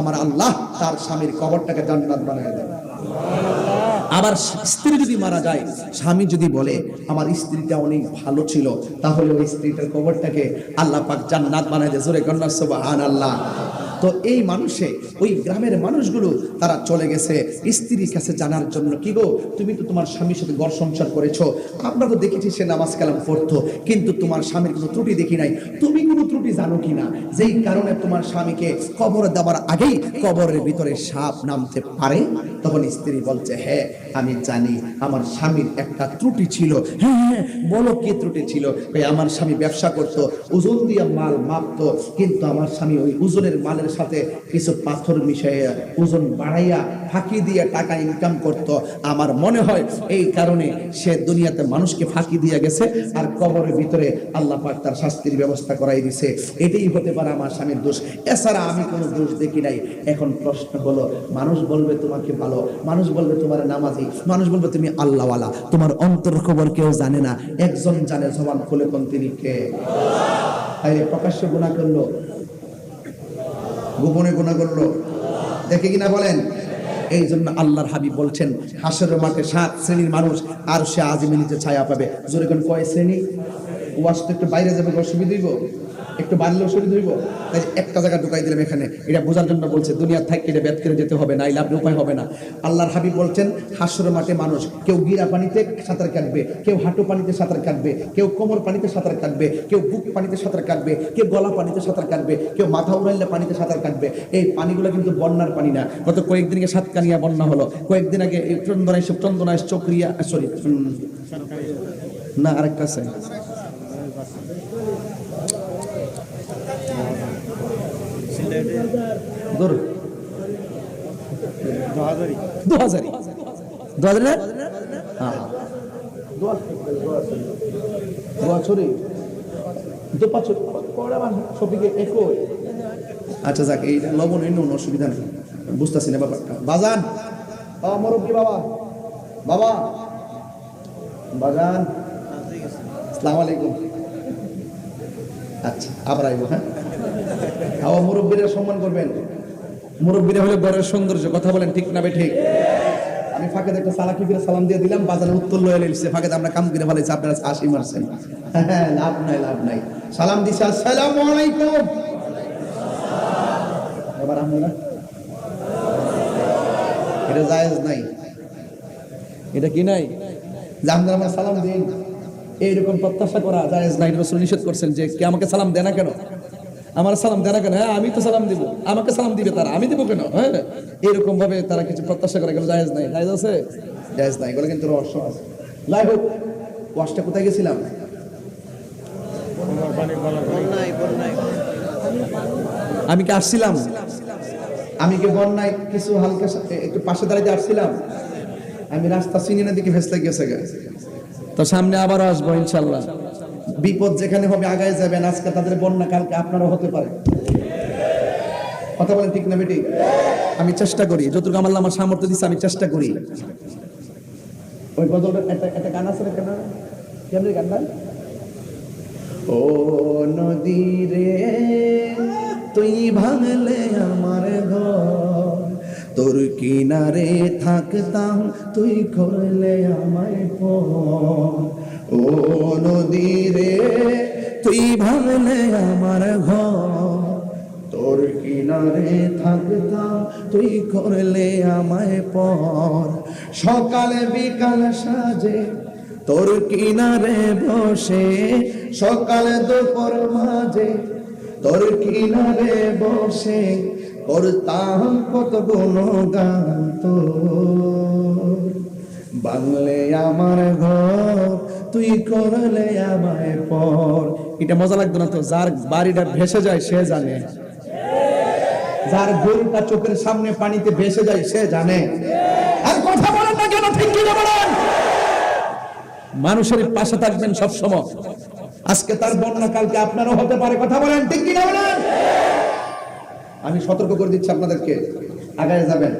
S1: আমার আল্লাহ তার স্বামীর কবরটাকে জান্নাত বানায় দেন। আবার স্ত্রী যদি মারা যায়, স্বামী যদি বলে আমার স্ত্রীটা অনেক ভালো ছিল, তাহলে ওই স্ত্রীটার কবরটাকে আল্লাহ পাক জান্নাত বানায় দেয়। জোরে কন্যা সুবহানাল্লাহ। তো এই মানুষে ওই গ্রামের মানুষগুলো তারা চলে গেছে স্ত্রীর কাছে জানার জন্য, কি গো তুমি তো তোমার স্বামীর সাথে ঘর সংসার করেছো, আমরা তো দেখেছি সে নামাজ কালাম পড়তো, কিন্তু তোমার স্বামীর কোনো ত্রুটি দেখি নাই, তুমি কোনো ত্রুটি জানো কিনা যেই কারণে তোমার স্বামীকে কবর দেওয়ার আগেই কবরের ভিতরে সাপ নামতে পারে? তখন স্ত্রী বলছে, হ্যাঁ আমি জানি আমার স্বামীর একটা ত্রুটি ছিল। হ্যাঁ হ্যাঁ বলো কি ত্রুটি ছিল? আমার স্বামী ব্যবসা করতো, ওজন দিয়ে মাল মাপতো, কিন্তু আমার স্বামী ওই ওজনের মালের সাথে কিছু পাথর মিশাইয়া ওজন বাড়াইয়া ফাঁকি দিয়ে টাকা ইনকাম করত। আমার মনে হয় এই কারণে সে দুনিয়াতে মানুষকে ফাঁকি দিয়ে গেছে, আর কবরের ভিতরে আল্লাহ পাক তার শাস্তির ব্যবস্থা করাই দিছে। এটাই হতে পারে আমার স্বামীর দোষ, এছাড়া আমি কোনো দোষ দেখি নাই। এখন প্রশ্ন হলো, মানুষ বলবে তোমাকে ভালো, মানুষ বলবে তোমার নামাজি, মানুষ বলবে তুমি আল্লাহওয়ালা, তোমার অন্তর খবর কেউ জানে না, একজন জানে, জবান খুলে কোন, তিনি কে? তাই প্রকাশ্যে গুনাহ করলো, গোপনে গুনাহ করলো, দেখে কিনা বলেন? এই জন্য আল্লাহর হাবিব বলছেন, হাসরের মাঠে 7 শ্রেণীর মানুষ আর সে আজিমের নিচে ছায়া পাবে। জোরে কোন কয় শ্রেণী? ওয়াজ তো একটু বাইরে যাবে, অসুবিধা হইব, একটু বাড়লে অসুবিধা হইব, তাই একটা জায়গা ঢুকাই দিলাম এখানে, এটা বোঝার জন্য বলছে। দুনিয়া থেকে এটা ব্যাত করে যেতে হবে, নাই লাভ উপায় হবে না। আল্লাহর হাবিব বলছেন, হাসরের মাঠে মানুষ কেউ গিরা পানিতে সাঁতার কাটবে, কেউ হাঁটু পানিতে সাঁতার কাটবে, কেউ কোমর পানিতে সাঁতার কাটবে, কেউ বুক পানিতে সাঁতার কাটবে, কেউ গলা পানিতে সাঁতার কাটবে, কেউ মাথা উড়াইলে পানিতে সাঁতার কাটবে। এই পানিগুলো কিন্তু বন্যার পানি না। গত কয়েকদিন আগে সাতকানিয়া বন্যা হলো, কয়েকদিন আগে চন্দনায় চক্রিয়া, সরি না আরেকটা আছে, আচ্ছা যাক, এই লবণ এনে অসুবিধা নেই, বুঝতেছি না ব্যাপারটা। বাজান, মুরব্বী বাবা, বাবা বাজান, আসসালামু আলাইকুম। আচ্ছা আবার আইব, হ্যাঁ আবার মুরব্বীরা সম্মান করবেন, মুরব্বীরা হলে ঘরের সৌন্দর্য। কথা বলেন ঠিক না বে ঠিক? আমি ফাঁকে একটা সালাকি করে সালাম দিয়ে দিলাম, বাজারের উত্তর লয়ে এসেছে, ফাঁকে আমরা কাম করে ফেলেছি, আপনারা হাসি মারছেন। হ্যাঁ লাভ নাই, লাভ নাই, সালাম দিছে, আসসালামু আলাইকুম। এবার আমরা এটা জায়েজ নাই, এটা কি নাই যে আমরা আমার সালাম দিই, এইরকম প্রত্যাশা করা জায়েজ নাই। রাসূল নিষেধ করছেন যে কে আমাকে সালাম দেয় না কেন, আমার সালাম দেয় না কেন, হ্যাঁ আমি তো সালাম দিব, আমাকে সালাম দিবে তারা, আমি দিব কেন? হ্যাঁ এরকম ভাবে তারা কিছু প্রত্যাশা করে, গেল জায়েজ নাই। জায়েজ আছে? জায়েজ নাই, এগুলো কিন্তু রহস্য আছে। যাই হোক, ওয়াজটা কোথায় গেছিলাম? আমি কি আসছিলাম? আমি কি বন্যায় কিছু হালকা একটু পাশে দাঁড়িয়ে আসছিলাম? আমি রাস্তা চিনি না, দিকে ভেসতে গেছে, তো সামনে আবার আসবো ইনশাল্লাহ। বিপদ যেখানে হবে আগায় যাবেন। আজকে তাদের বন্যা, কালকে আপনারও হতে পারে। কথা বলেন ঠিক না বেটি? আমি চেষ্টা করি যতটুকু আমার সামর্থ্য দিচ্ছে, আমি চেষ্টা করি। ওই গজলটা একটা গান আছে না, কেন কেমন গান নাই? ও নদী রে তুই ভাঙলে আমার ঘর, তোর কিনারে থাকতাম তুই করলে আমায় পর। ও নদী রে তুই ভাঙলে আমার ঘর, তোর কিনারে থাকতাম তুই করলে আমায় পর। সকালে বিকাল সাজে তোর কিনারে বসে, সকালে দুপুর মাঝে তোর কিনারে বসে করতাম কত গুণগান তোর। বাংলে আমার ঘর তুই করলে আমায় পর। এটা মজা লাগতো না তো? যার বাড়িটা ভেসে যায় সে জানে, যার গরুটা চোখের সামনে পানিতে ভেসে যায় সে জানে। আর কথা বলেন না কেন? ঠিক কি বলেন? মানুষের পাশে থাকবেন সব সময়। আজকে তার বন্যা, কালকে আপনারও হতে পারে। কথা বলেন ঠিক কি বলেন? আমি সতর্ক করে দিচ্ছি আপনাদেরকে, আগায় যাবেন।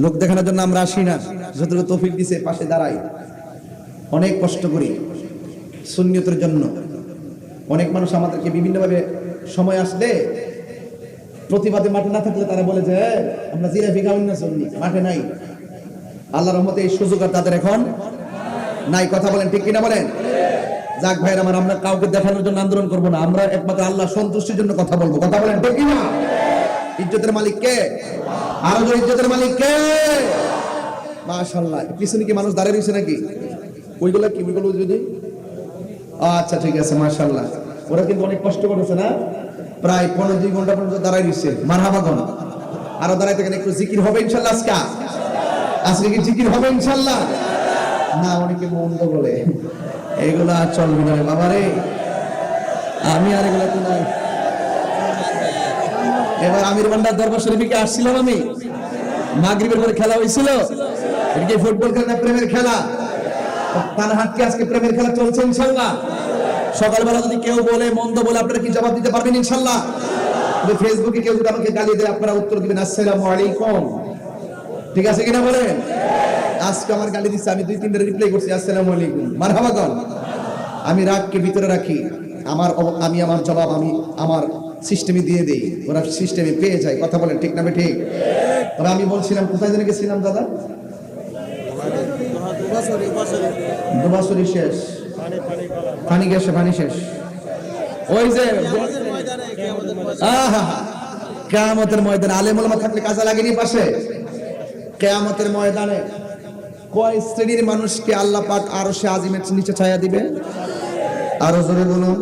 S1: লোক দেখানোর জন্য আমরা আসি না, যতটুকু তৌফিক দিছে পাশে দাঁড়াই। অনেক কষ্ট করি সুন্নিয়তের জন্য। অনেক মানুষ আমাদেরকে বিভিন্নভাবে সময় আসলে প্রতিবাদে মাঠে না থাকলে তারা বলে যে আমরা জিরাফি খাওয়াই না, সুন্নি মাঠে নাই। আল্লাহর রহমতে এই সুযোগ আর তাদের এখন নাই। কথা বলেন ঠিক কিনা বলেন? যাক ভাইয়ের আমার, আমরা কাউকে দেখানোর জন্য আন্দোলন করবো না, আমরা একমাত্র আল্লাহ সন্তুষ্টির জন্য কথা বলবো। কথা বলেন ঠিক কিনা? ইজ্জতের মালিক কে? আরো জোরে, ইজ্জতের মালিক কে? মাশাআল্লাহ। পিছনে কি মানুষ দাঁড়িয়ে রয়েছে নাকি? ওইগুলা কি? ওইগুলো যদি আচ্ছা ঠিক আছে, মাশাআল্লাহ। ওরা কিন্তু অনেক কষ্ট করেছে না, প্রায় 15-2 ঘন্টা পর্যন্ত দাঁড়ায় রয়েছে। মারহাবা কোন আরো দাঁড়ায় থাকেন, একটু জিকির হবে ইনশাআল্লাহ। আজকে কি জিকির হবে ইনশাআল্লাহ? না, অনেকে মন্দ বলে এগুলা চলবে না বাবারে, আমি আর এগুলা তো নাই। এবার আমির বান্ডার দরবার শরীফে কি আসছিলাম আমি? মাগরিবের পরে খেলা হয়েছিল, এটা কি ফুটবল খেলা না প্রেমের খেলা? তানহাট কি আজকে প্রেমের খেলা চলছে ইনশাআল্লাহ? সকালবেলা যদি কেউ বলে মন্দ বলে, আপনারা কি জবাব দিতে পারবেন ইনশাআল্লাহ? ফেসবুকে কেউ যদি আমাকে গালি দেয়, আপনারা উত্তর দিবেন আসসালামু আলাইকুম, ঠিক আছে কিনা বলেন? আজকে আমার গালি দিচ্ছে, আমি 2-3টা রিপ্লাই করছি আসসালামু আলাইকুম, মারহাবা কোন। আমি রাগকে ভিতরে রাখি, আমি আমার জবাব আমি আমার সিস্টেমে দিয়ে দেই, ওরা সিস্টেমে পেয়ে যায়। কথা বলেন ঠিক না ঠিক? তবে আমি বলছিলাম, কোথায় যেন গেছিলাম দাদা? দুবাসরি শেষ, পানি গেছে, পানি শেষ। ওই যে কিয়ামতের ময়দানে আলেম ওলামা থাকলে কাজে লাগেনি পাশে? কিয়ামতের ময়দানে কয় শ্রেণীর মানুষকে আল্লাহ পাক আরশে আজিমের নিচে ছায়া দিবে? আরো জোরে বলুন।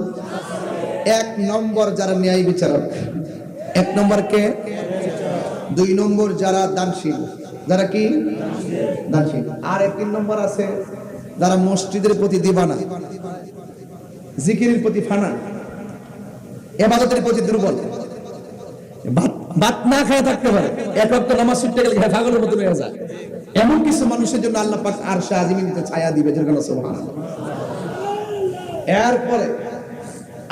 S1: 1 নম্বর যারা ন্যায় বিচারক, 1 নম্বর কে? 2 নম্বর যারা দানশীল, যারা কি দানশীল। আর 3 নম্বর আছে যারা মসজিদের প্রতি দিবানা, জিকিরের প্রতি ফানা, ইবাদতের প্রতি দুর্বল। ভাত না খেয়ে থাকতে পারে, এক ওয়াক্ত নামাজ ছুটতে গেলে পাগলের মতো হয়ে যায়। এমন কিছু মানুষের জন্য আল্লাহ পাক আরশে আজিমের নিচে ছায়া দিবে, যেরকম সুবহানাল্লাহ। এরপরে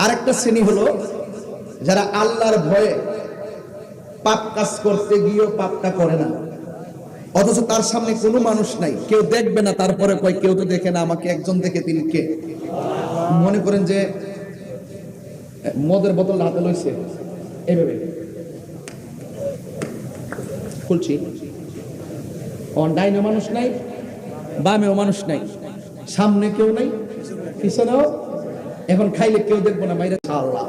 S1: আরেকটা শ্রেণী হলো যারা আল্লাহর ভয়ে পাপ কাজ করতে গিয়েও পাপটা করে না, অথচ তার সামনে কোনো মানুষ নাই, কেউ দেখবে না, তারপরে কয় কেউ তো দেখে না আমাকে, একজন দেখে, তিনি কে? মনে করেন যে মদের বোতল হাতে লইছে, এইভাবে খুলছি, ডাইনেও মানুষ নাই, বামেও মানুষ নাই, সামনে কেউ নাই, পিছনেও। এখন খাইলে কেউ দেখবো না, মাইরে আল্লাহ।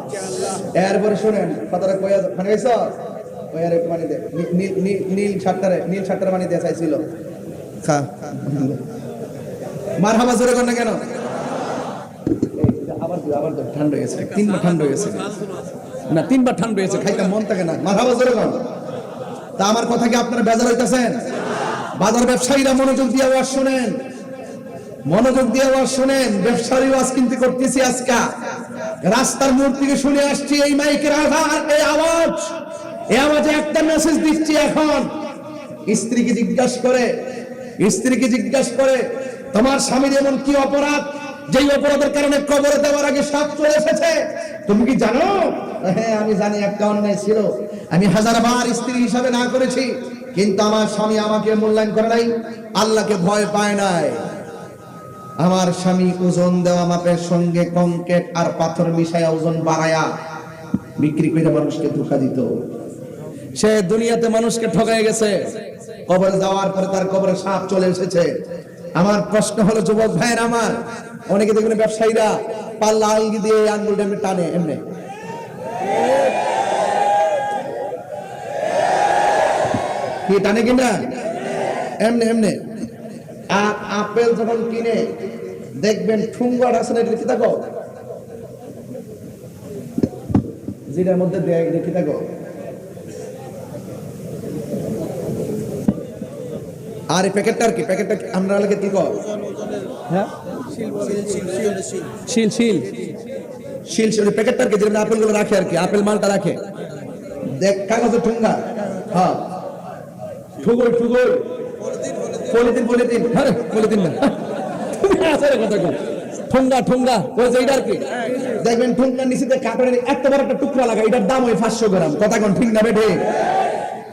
S1: এরপরে শোনেন কথাটা, কয়া মানে গেছ কয়ার একটু পানি দে, নীল শার্টটারে পানি দিয়ে চাইছিল, খা মারহাবা জোরে কর না কেন? আবার ঠান্ডা হয়ে গেছে, 3বার ঠান্ডা হয়ে গেছে না, 3বার ঠান্ডা হয়েছে, খাইতে মন থাকে না। মারহাবা জোরে কর। তা আমার কথা কি আপনারা বেজার হইতেছেন? বাজার ব্যবসায়ীরা মনোযোগ দিয়ে আওয়াজ শুনেন, মনোযোগ দিয়ে আওয়াজ শুনেন। ব্যবসায়ী ওয়াজ কিনতে করতেছি আজকে, রাস্তার মোড় থেকে শুনে আসছি এই মাইকের আওয়াজ, এই আওয়াজে একটা মেসেজ দিচ্ছি। এখন স্ত্রীকে জিজ্ঞাসা করে তোমার স্বামীর এমন কি অপরাধ, যেই অপরাধের কারণে কবরে দেওয়ার আগে সাপ চলে এসেছে, তুমি কি জানো? হ্যাঁ আমি জানি, একটা অন্যায় ছিল, আমি 1000বার স্ত্রী হিসাবে না করেছি, কিন্তু আমার স্বামী আমাকে মূল্যায়ন করে নাই, আল্লাহকে ভয় পায় নাই। আমার স্বামী ওজন দেওয়া মাপের সঙ্গে কংক্রিট আর পাথর মিশায়া ওজন বাড়ায়া বিক্রি করে মানুষকে ধোঁকা দিত। সে দুনিয়াতে মানুষকে ঠকায় গেছে, কবরে যাওয়ার পরে তার কবরে সাপ চলে এসেছে। আমার প্রশ্ন হলো যুবক ভাইয়ের, আমার অনেকে দেখবেন ব্যবসায়ীরা পাল্লা আলগি দিয়ে আঙ্গুলটা এমনি টানে, এমনি কি টানে কিনা, এমনি আপেল যখন কিনে দেখবেন ঠুঙ্গার আছে না, লিখে থাকো, যেটার মধ্যে দেয় লিখে থাকো। আর এই প্যাকেটটা কি, প্যাকেটটা আমরা লাগে কি কর, হ্যাঁ শিল প্যাকেটটা কি, যেটা আপেল গুলো রাখে আর কি, আপেল মালটা রাখে, দেখ কাগজের ঠুঙ্গা, হ্যাঁ ঠুগোই পলিথিন না, ঠুঙ্গা ওই যে এটার কি, দেখবেন ঠুঙ্গার নিচে কাপড়ের এত বড় একটা টুকরা লাগা, এটার দাম ওই 500 গ্রাম। কথা কোন ঠিক না বেঠে?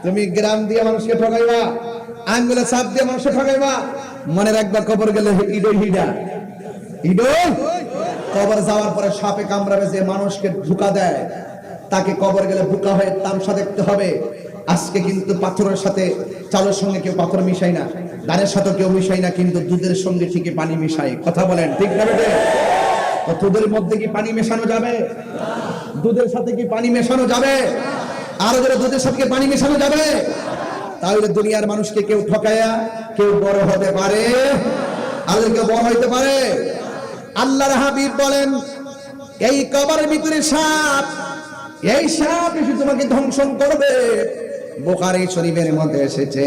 S1: তুমি গ্রাম দিয়ে মানুষকে ঠকাইবা, আঙ্গুলে চাপ দিয়ে মানুষকে ঠকাইবা, মনে রাখবা কবর গেলে কবর যাওয়ার পরে সাপে কামড়াবে, যে মানুষকে ধোঁকা দেয় তাকে কবর গেলে বোকা হয়ে তামসা দেখতে হবে। আজকে কিন্তু পাথরের সাথে চালের সঙ্গে কেউ পাথর মিশাই না, ধানের সাথে কেউ মিশাই না, কিন্তু দুধের সঙ্গে ঠিকই পানি মিশাই। কথা বলেন ঠিক না বেটে? দুধের মধ্যে কি পানি মেশানো যাবে? দুধের সাথে কি পানি মেশানো যাবে? আরো যারা দুধের সাথে পানি মেশানো যাবে? তাহলে দুনিয়ার মানুষকে কেউ ঠকায়া কেউ বড় হতে পারে, আর কেউ বড় হইতে পারে? আল্লাহর হাবিব বলেন, এই কবরের ভিতরে সাপ, এই সাপ এসে তোমাকে ধ্বংসন করবে। বুখারী শরীফের মধ্যে এসেছে,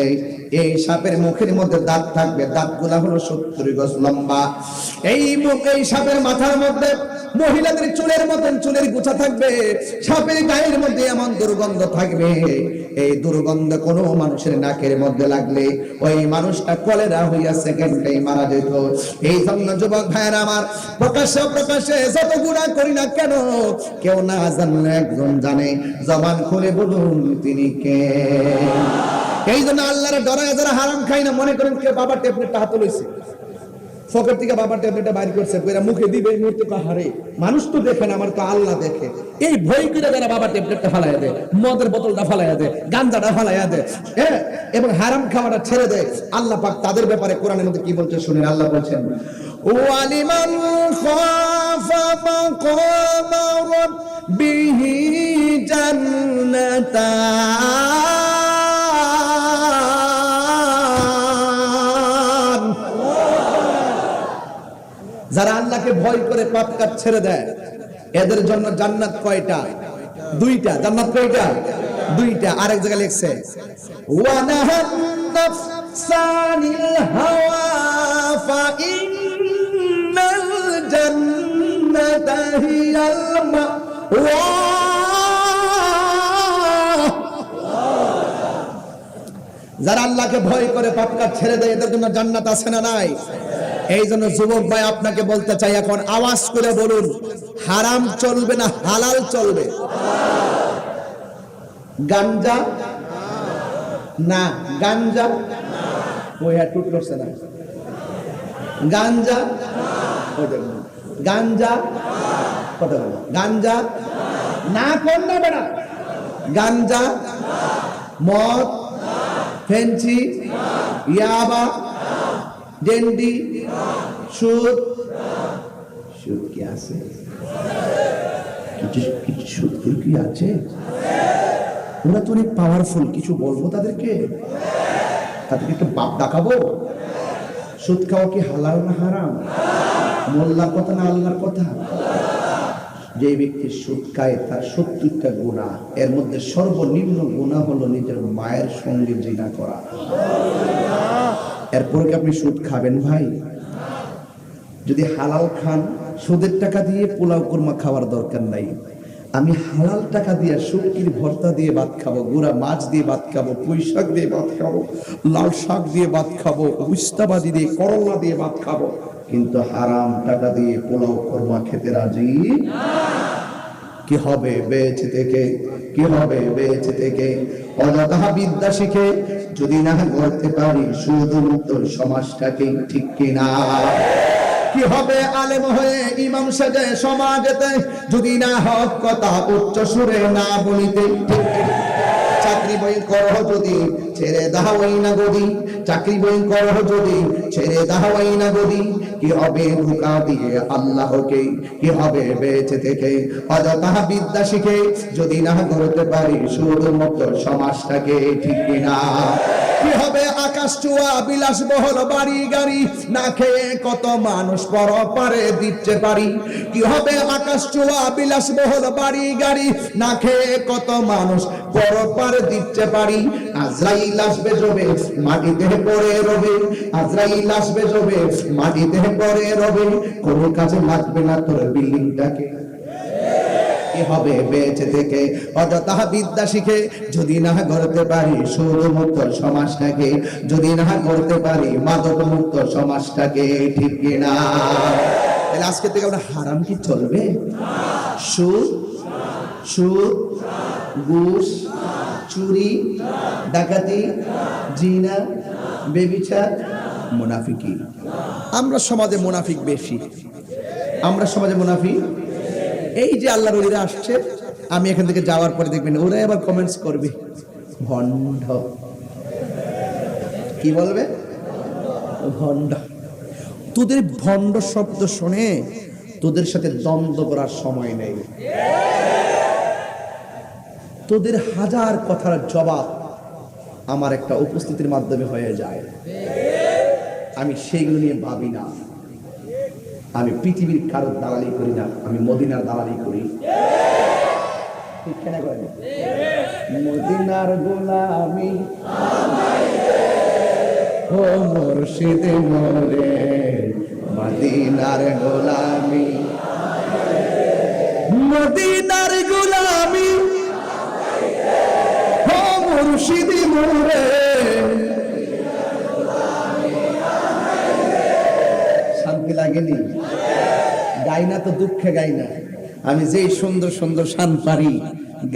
S1: এই সাপের মুখের মধ্যে দাঁত থাকবে, দাঁতগুলা হলো 70 গজ লম্বা। এই সাপের মাথার মধ্যে মহিলাদের চুলের মতন চুলের গোছা থাকবে। সাপের গায়ের মধ্যে এমন দুর্গন্ধ থাকবে, এই দুর্গন্ধ কোনো মানুষের নাকের মধ্যে লাগলে ওই মানুষটা কলেরা হইয়া সেকেন্ডেই মারা যেত। এই জন্য যুবক ভাইয়েরা আমার, প্রকাশ্যে যত গুনাহ করি না কেন, কেউ না জানলে একজন জানে। জবান খুলে বলুন তিনি কে? এই জন্য আল্লাহর ডরায় যারা হারাম খায় না, মনে করেন কেউ বাবার ট্যাবলেটটা হাতে লইছে, ফকের থেকে বাবার ট্যাবলেটটা বাইর করছে, কইরা মুখে দিবে, এই মুহূর্তে হারে মানুষ তো দেখে না, আমার তো আল্লাহ দেখে। এই ভয় করে যারা বাবার ট্যাবলেটটা ফালাইয়া দেয়, মদের বোতলটা ফালাইয়া দেয়, গাঞ্জাটা ফালাইয়া দেয়, হ্যাঁ, এবং হারাম খাওয়াটা ছেড়ে দেয়, আল্লাহ পাক তাদের ব্যাপারে কোরআনের মধ্যে কি বলছে শুনেন। আল্লাহ বলছেন, ওয়ালিমান খাফা মাকামা রাব্বিহি জান্নাতান। যারা আল্লাহকে ভয় করে পাপ কাজ ছেড়ে দেয়, এদের জন্য জান্নাত কয়টা? দুইটা। জান্নাত কয়টা? দুইটা। আরেক জায়গায় লিখছে, ওয়া নাহান নাফসানিল হাওয়া ফা ইন্নাল জান্নাতা হিয়াল মাওয়া। যারা আল্লাহকে ভয় করে পাপ কাজ ছেড়ে দেয়, এদের জন্য জান্নাত আছে না নাই? এই জন্য যুবক ভাই আপনাকে বলতে চাই, এখন আওয়াজ করে বলুন, হারাম চলবে না হালাল চলবে? গাঞ্জা না, গাঞ্জা ওই টুট করছে না, গাঞ্জা গাঞ্জা কথা বলো, গাঞ্জা না কোন না বেড়া, গাঞ্জা, মদ, ফেন্সি, ইয়াবা, ডেন্ডি, সুদ। সুদ কি আছে? কিছু সুদ কি আছে? ওরা তো অনেক পাওয়ারফুল, কিছু বলবো তাদেরকে একটু বাপ ডাকাবো? সুদ খাওয়া কি হালাল না হারাম? মোল্লার কথা না আল্লাহর কথা? যে ব্যক্তি সুদ খায় তার 70টা গুনাহ, এর মধ্যে সর্বনিম্ন গুনাহ হলো নিজের মায়ের সঙ্গে জিনা করা। এরপরে কি আপনি সুদ খাবেন ভাই? যদি হালাল খান, সুদের টাকা দিয়ে পোলাও কুরমা খাওয়ার দরকার নাই। আমি হালাল টাকা দিয়ে শুটকির ভর্তা দিয়ে ভাত খাবো, গুড়া মাছ দিয়ে ভাত খাবো, পুঁই শাক দিয়ে ভাত খাবো, লাল শাক দিয়ে ভাত খাবো, উস্তাবাদি দিয়ে, করলা দিয়ে ভাত খাবো, কিন্তু হারাম টাকা দিয়ে পোলাও কুরমা খেতে রাজি না। কি হবে বেঁচে থেকে? কি হবে বেঁচে থেকে? অযথা বিদ্যা শিখে যদি না করতে পারি শুধুমাত্র সমাজটাকে, ঠিক কিনা? কি হবে আলেম হয়ে ইমাম সাজে সমাজেতে যদি না হক কথা উচ্চ সুরে না বলিতে? চাকরি বই করো যদি ছেড়ে দাওয়াই না গদি, চাকরি বই করো যদি ছেড়ে দাওয়াই না গদি, কি হবে ধোঁকা দিয়ে আল্লাহকে? কি হবে বেঁচে থেকে? অযথা বিদ্যা শিখে যদি না করতে পারি শুধুমাত্র সমাজটাকে, ঠিক কিনা? কি হবে আকাশ চুয়া বিলাসবহুল বাড়ি গাড়ি না খেয়ে কত মানুষ পরপারে দিচ্ছে পারি? কি হবে আকাশ চুয়া বিলাসবহুল বাড়ি গাড়ি না খেয়ে কত মানুষ পরপারে দিচ্ছে পারি? আজরাইল আসবে জবে মাটিতে পড়ে রবে, আজরাইল আসবে জবে মাটিতে পড়ে রবে, কোনো কাজে লাগবে না তোর বিল্ডিংটাকে। কি হবে বেঁচে থেকে? অযথা বিদ্যা শিখে যদি না করতে পারি শুধুমাত্র সমাজটাকে, যদি না করতে পারি মাদক মুক্ত সমাজটাকে, ঠিক কিনা? তাহলে আজকে থেকে আমরা হারাম কি চলবে? সুদ, সুদ, ঘুষ, চুরি, ডাকাতি, জিনা, বেবিচার, মুনাফিকি। আমরা সমাজে মুনাফিক বেশি, আমরা সমাজে মুনাফিক। এই যে আল্লাহর ওলিরা আসছে, আমি এখান থেকে যাওয়ার পরে দেখবেন ওরা আবার কমেন্টস করবে ভণ্ড। কি বলবে? ভণ্ড। তোদের ভণ্ড শব্দ শুনে তোদের সাথে দ্বন্দ্ব করার সময় নেই। তোদের হাজার কথার জবাব আমার একটা উপস্থিতির মাধ্যমে হয়ে যায়। আমি সেইগুলো নিয়ে ভাবি না। আমি পৃথিবীর কারোর দালালি করি না, আমি মদিনার দালালি করি। মদিনার গোলামি ও মুর্শিদ মোরে, মদিনার গোলামি, মদিনার গোলামি ও মুর্শিদ মোরে। শান্তি লাগেনি? গাই না তো দুঃখে গাই না। আমি যেই সুন্দর সুন্দর শান পারি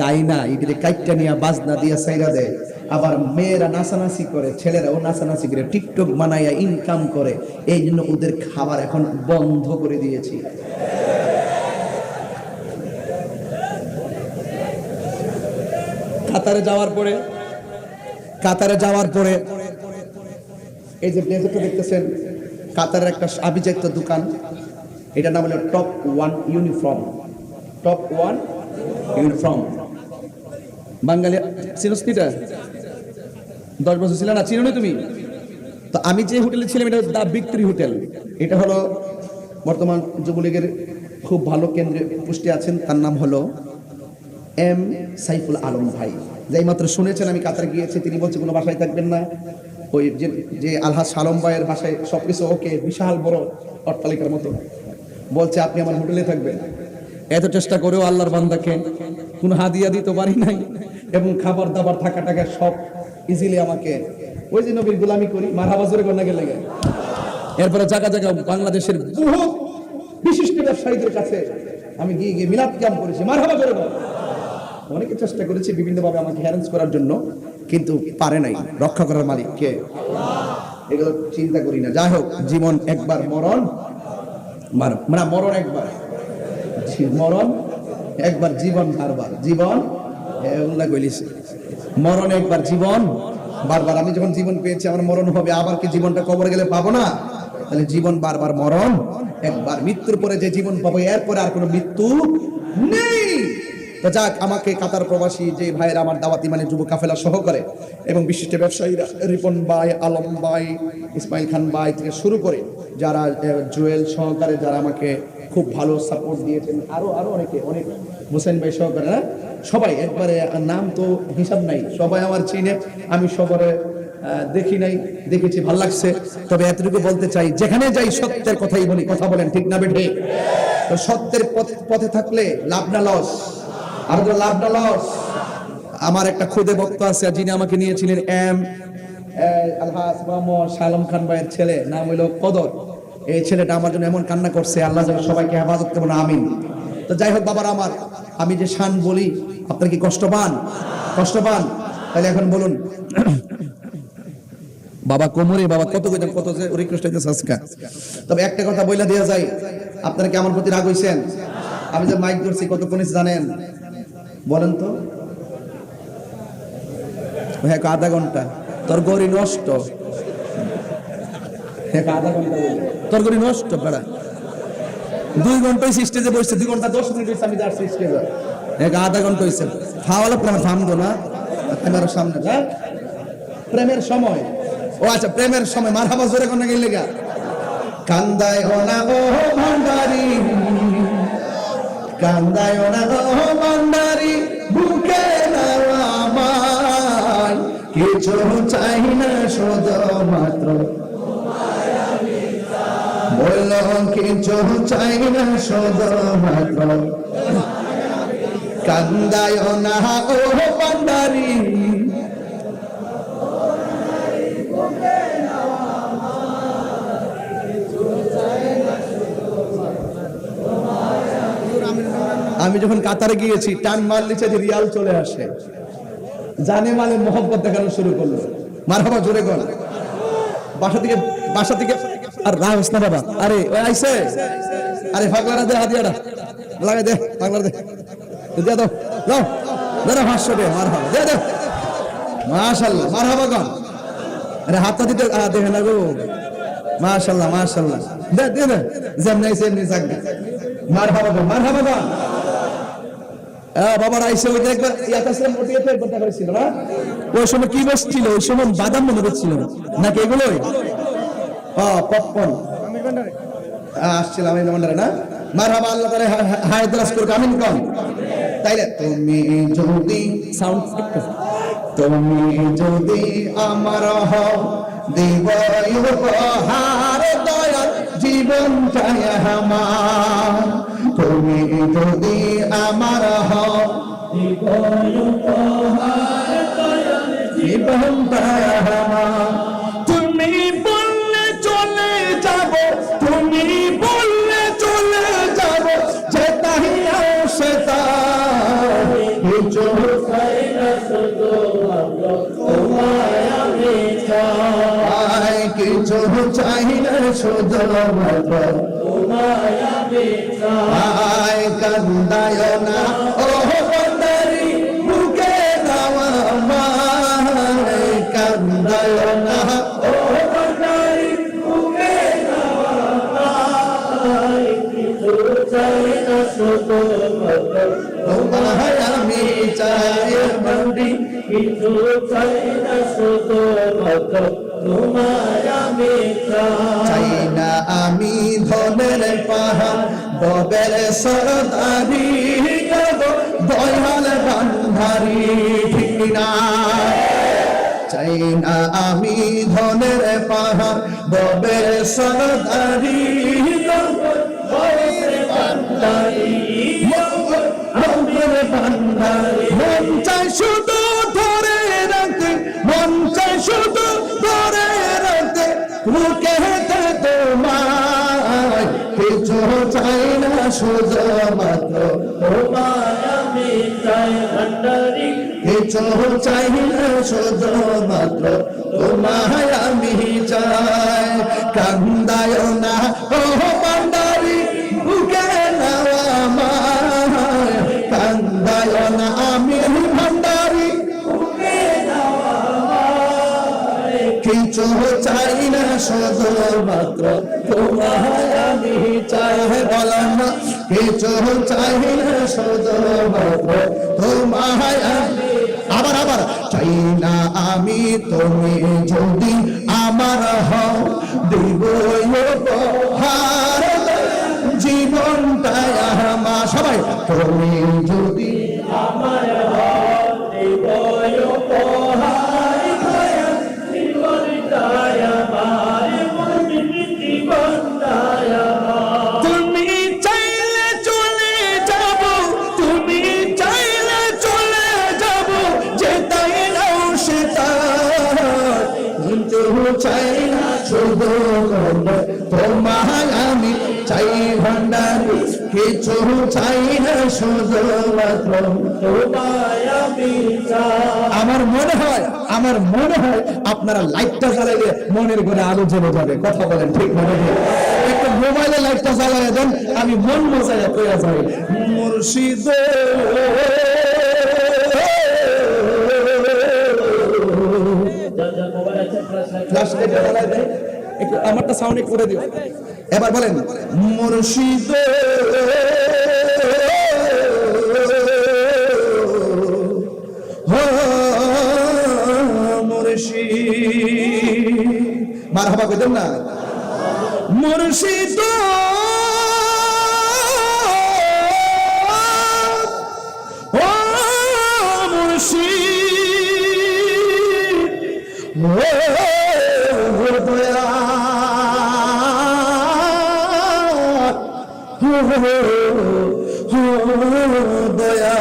S1: গাই না, এগুলি কাইটটা নিয়ে বাজনা দিয়ে সাইরা দেয়। আবার মেয়েরা নাচানাচি করে, ছেলেরাও নাচানাচি করে, টিকটক বানাইয়া ইনকাম করে। এই জন্য ওদের খাবার এখন বন্ধ করে দিয়েছি। কাতারে যাওয়ার পরে এই যে ব্লেজারটা দেখতেছেন, কাতারের একটা আভিজাত্য দোকান, এটার নাম হলো top one uniform. Top one uniform Bangali চিরস্তিটা 10 বছর ছিল না, চিনো না তুমি? তো আমি যে হোটেলে ছিলাম এটা দা ভিক্টরি হোটেল। এটা হলো বর্তমান যুবলীগের খুব ভালো কেন্দ্রে পুষ্টি আছেন, তার নাম হলো এম সাইফুল আলম ভাই। যাই মাত্র শুনেছেন আমি কাতার গিয়েছি, তিনি বলছে কোনো বাসায় থাকবেন না। ওই যে আলহাজ সালম ভাইয়ের বাসায় সবকিছু ওকে, বিশাল বড় অট্টালিকার মতো। বলছে আপনি আমার হোটেলে থাকবেন। এত চেষ্টা করেও আল্লাহর বান্দাকে কোনো হাদিয়া দিতে পারি নাই, এবং খাবার দাবার থাকা টাকা সব ইজিলি আমাকে, ওই যে নবীর গোলামি করি, মারহাবা জোরে কন্যা গেলে। এরপরে জায়গা জায়গা বাংলাদেশের বহু বিশিষ্ট ব্যবসায়ীদের কাছে আমি গিয়ে মিলাদ ক্যাম্প করেছি, মারহাবা জোরে বল। অনেকে চেষ্টা করেছে বিভিন্নভাবে আমাকে হ্যারেন্স করার জন্য, কিন্তু পারে নাই। রক্ষা করার মালিক কে? এগুলো চিন্তা করি না। যাই হোক, জীবন একবার, মরণ মরণ একবার, মরণ একবার, জীবন বারবার। জীবন মরণ একবার, জীবন বারবার। আমি যখন জীবন পেয়েছি আমার মরণ হবে, আবার কি জীবনটা কবর গেলে পাবো না? তাহলে জীবন বারবার, মরণ একবার। মৃত্যুর পরে যে জীবন পাবো, এরপরে আর কোনো মৃত্যু নেই। তো যাক, আমাকে কাতার প্রবাসী যে ভাইয়েরা আমার দাওয়াতি মানে যুব কাফেলা সহকারে এবং বিশিষ্ট ব্যবসায়ীরা, রিপন ভাই, আলম ভাই, ইসমাইল খান ভাই থেকে শুরু করে যারা জুয়েল সহকারে যারা আমাকে খুব ভালো সাপোর্ট দিয়েছেন, আরো অনেকে, অনেক হোসেন ভাই সহকারে, সবাই একবারে নাম তো হিসাব নাই, সবাই আমার চিনে। আমি সবারে দেখি নাই, দেখেছি, ভালো লাগছে। তবে এতটুকু বলতে চাই, যেখানে যাই সত্যের কথাই বলি। কথা বলেন ঠিক না বেঠে? তো সত্যের পথে থাকলে লাভ না লস, আর লাভ না লস। আমার একটা খুদে ভক্ত আছে যিনি আমাকে নিয়েছিলেন, আলহাজ মোহাম্মদ সালম খান ভাইয়ের ছেলে, নাম হইল কদর। এই ছেলেটা আমার জন্য এমন কান্না করছে, আল্লাহ যেন সবাইকে হেফাজত করবেন, আমিন। তো যাই হোক বাবার আমার, আমি যে শান বলি, আপনার কি কষ্ট পান? কষ্ট পান? তাহলে এখন বলুন বাবা কোমরে, বাবা কত কত রিকোয়েস্ট হইতেছে আজকে। তবে একটা কথা বইলা দেওয়া যায়, আপনারা কি আমার প্রতি রাগ হইছেন? আমি যে মাইক ধরছি কতক্ষণ জানেন? বলেন তো। হ্যাঁ, আধা ঘন্টা। তোর গড়ি নষ্ট, আধা ঘন্টা তোর গড়ি নষ্ট। বেড়া 2 ঘন্টা স্টেজে বসছে, 2 ঘন্টা 10 মিনিট আমি যাচ্ছি স্টেজে, আধা ঘন্টা হয়েছে। খাওয়ালো প্রেম থামতো না ক্যামেরার সামনে। প্রেমের সময়, ও আচ্ছা, প্রেমের সময় মারহাবা জোরে কোন গেলে গা কান্দায় না ও ভান্ডারি, কান্দায় না ও ভান্ডারি, বুকে নাও আমায়, কিছু চাই না শুধু মাত্র বলল, কিছু চাই না শুধু মাত্র, কান্দায় না ও ভান্ডারি। আমি যখন কাতারে গিয়েছি, টান মারলে যে রিয়াল চলে আসে, জানে মালে মোহব্বত দেখানো শুরু করলো। মারহাবা জোরে গল। বাসা থেকে আর রাহস না বাবা, আরে ওই আইছে, আরে ফাগলারা দে, হাদিয়াটা লাগাই দে, ফাগলারা দে, দিয়ে দাও, দাও দাও 500 টাকা। মারহাবা দে দে, মাশাআল্লাহ, মারহাবা গন। আরে হাতটা দিতে দেখে না গো, মাশাআল্লাহ মাশাআল্লাহ, দে দে দে, যেমনি আইছে এমনি যাক। মারহাবা গন, মারহাবা গন। বাবার আইসে ওই একবার ইয়াকাসের মোটিয়েতে একবার দেখা হয়েছিল না? ওই সময় কি বসছিল? ওই সময় বাদাম মনে হচ্ছিল নাকি এগুলোই পপকর্ন আসছিলাম এই ভান্ডারে না? মারহাবা, আল্লাহ তাআলা হায়াত দারাজ করুক, আমিন কম। তাইলে তুমি যদি সাউন্ড তুমি যদি আমার হও দিব উপহার দয়াল জীবনটাই আমার, তুমি যদি আমার হও দিব উপহার দয়াল জীবনটাই আমার। তুমি বললে চলে যাব, তুমি বললে চলে যাব, যে তাই সে তাই কিছু চাই না শুধু তোমায় আমি চাই, কিছু চাই না শুধু তোমায় আমি চাই। কান্দায় না ও বন্দারি বুকে দেওয়া মায়, কান্দায় না ও বন্দারি বুকে দেওয়া মায়, কিছু চাই না শুধু তোমায় আমি চাই বন্দি, কিছু চাই না শুধু তোমায় আমি চাই না। আমি ধনের পাহাড় ববের সরদারি দয়াল বান্ধারি, ঠিক না? চাই না আমি ধনের পাহাড় ববের সরদারি মন চাই শুধু ধরে রাখতে, মন চাই শুধু ধরে রাখতে বুকে তোমায়, কিছু চাই না শুধু মাত্র তোমায় আমি চাই ভান্ডারি, কিছু চাই না শুধু মাত্র তোমায় আমি চাই। কান্দায় না ও ভান্ডারি বুকে নেওয়া মায়, কান্দায় না আমি ভান্ডারি বুকে নেওয়া মায়, কিছু চাই না শুধু মাত্র তোমায় আমি চাই। বলেন না কিছু চাই না শুধু মাত্র তোমায় আমি, আবার আবার চাই না আমি, তুমি যদি আমার হও দিব উপহার জীবনটাই আমার। সবাই তুমি যদি আমার হও দিব উপহার জীবনটাই আমার, জীবনটাই আমার। তুমি চাইলে চলে যাব, তুমি চাইলে চলে যাব, যে তাই নাও সে তাই, কিন্তু চাই না শুধু তোমায় আমি চাই ভান্ডারি, কিছু চাই না শুধু মাত্র তোমায় আমি চাই। আমার মনে হয় আপনারা লাইটটা জ্বালাইলে মনের ঘরে আলো জ্বলে যাবে। কথা বলেন ঠিক না? একটু মোবাইলে লাইটটা জ্বালাই দেন, আমি মন মজায় কইয়া যাই মুর্শিদ ফ্ল্যাশ লাইট জ্বালাই দেন, একটু আমারটা সাউন্ড একটু করে দিও। এবার বলেন মুর্শিদ মুর্শিদ, মারহাবা কইতেন না? মুর্শিদ ও মুর্শিদ দয়া দয়া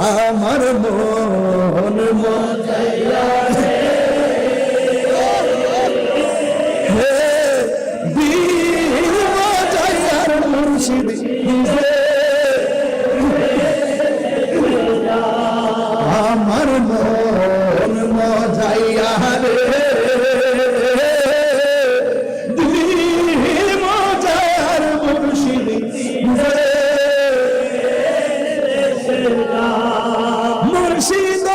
S1: আমার মন মজাইয়া মুর্শিদ আমার মন মজাইয়া রে দিল মজার মুর্শিদ মুর্শিদ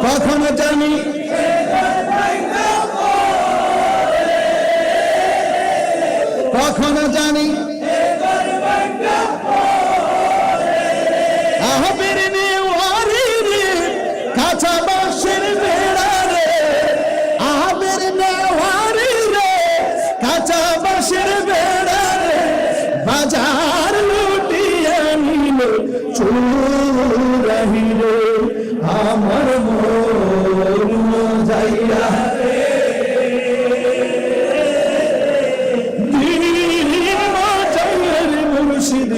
S1: কখনো জানি জানি আহবের নেওয়ারি রে কাঁচা বাঁশের বেড়া রে আহবের নেওয়ারি রে কাঁচা বাঁশের বেড়া রে বাজার লুটিয়ে নিল চোরাহি রে আমার মন যাইয়া মুর্শিদ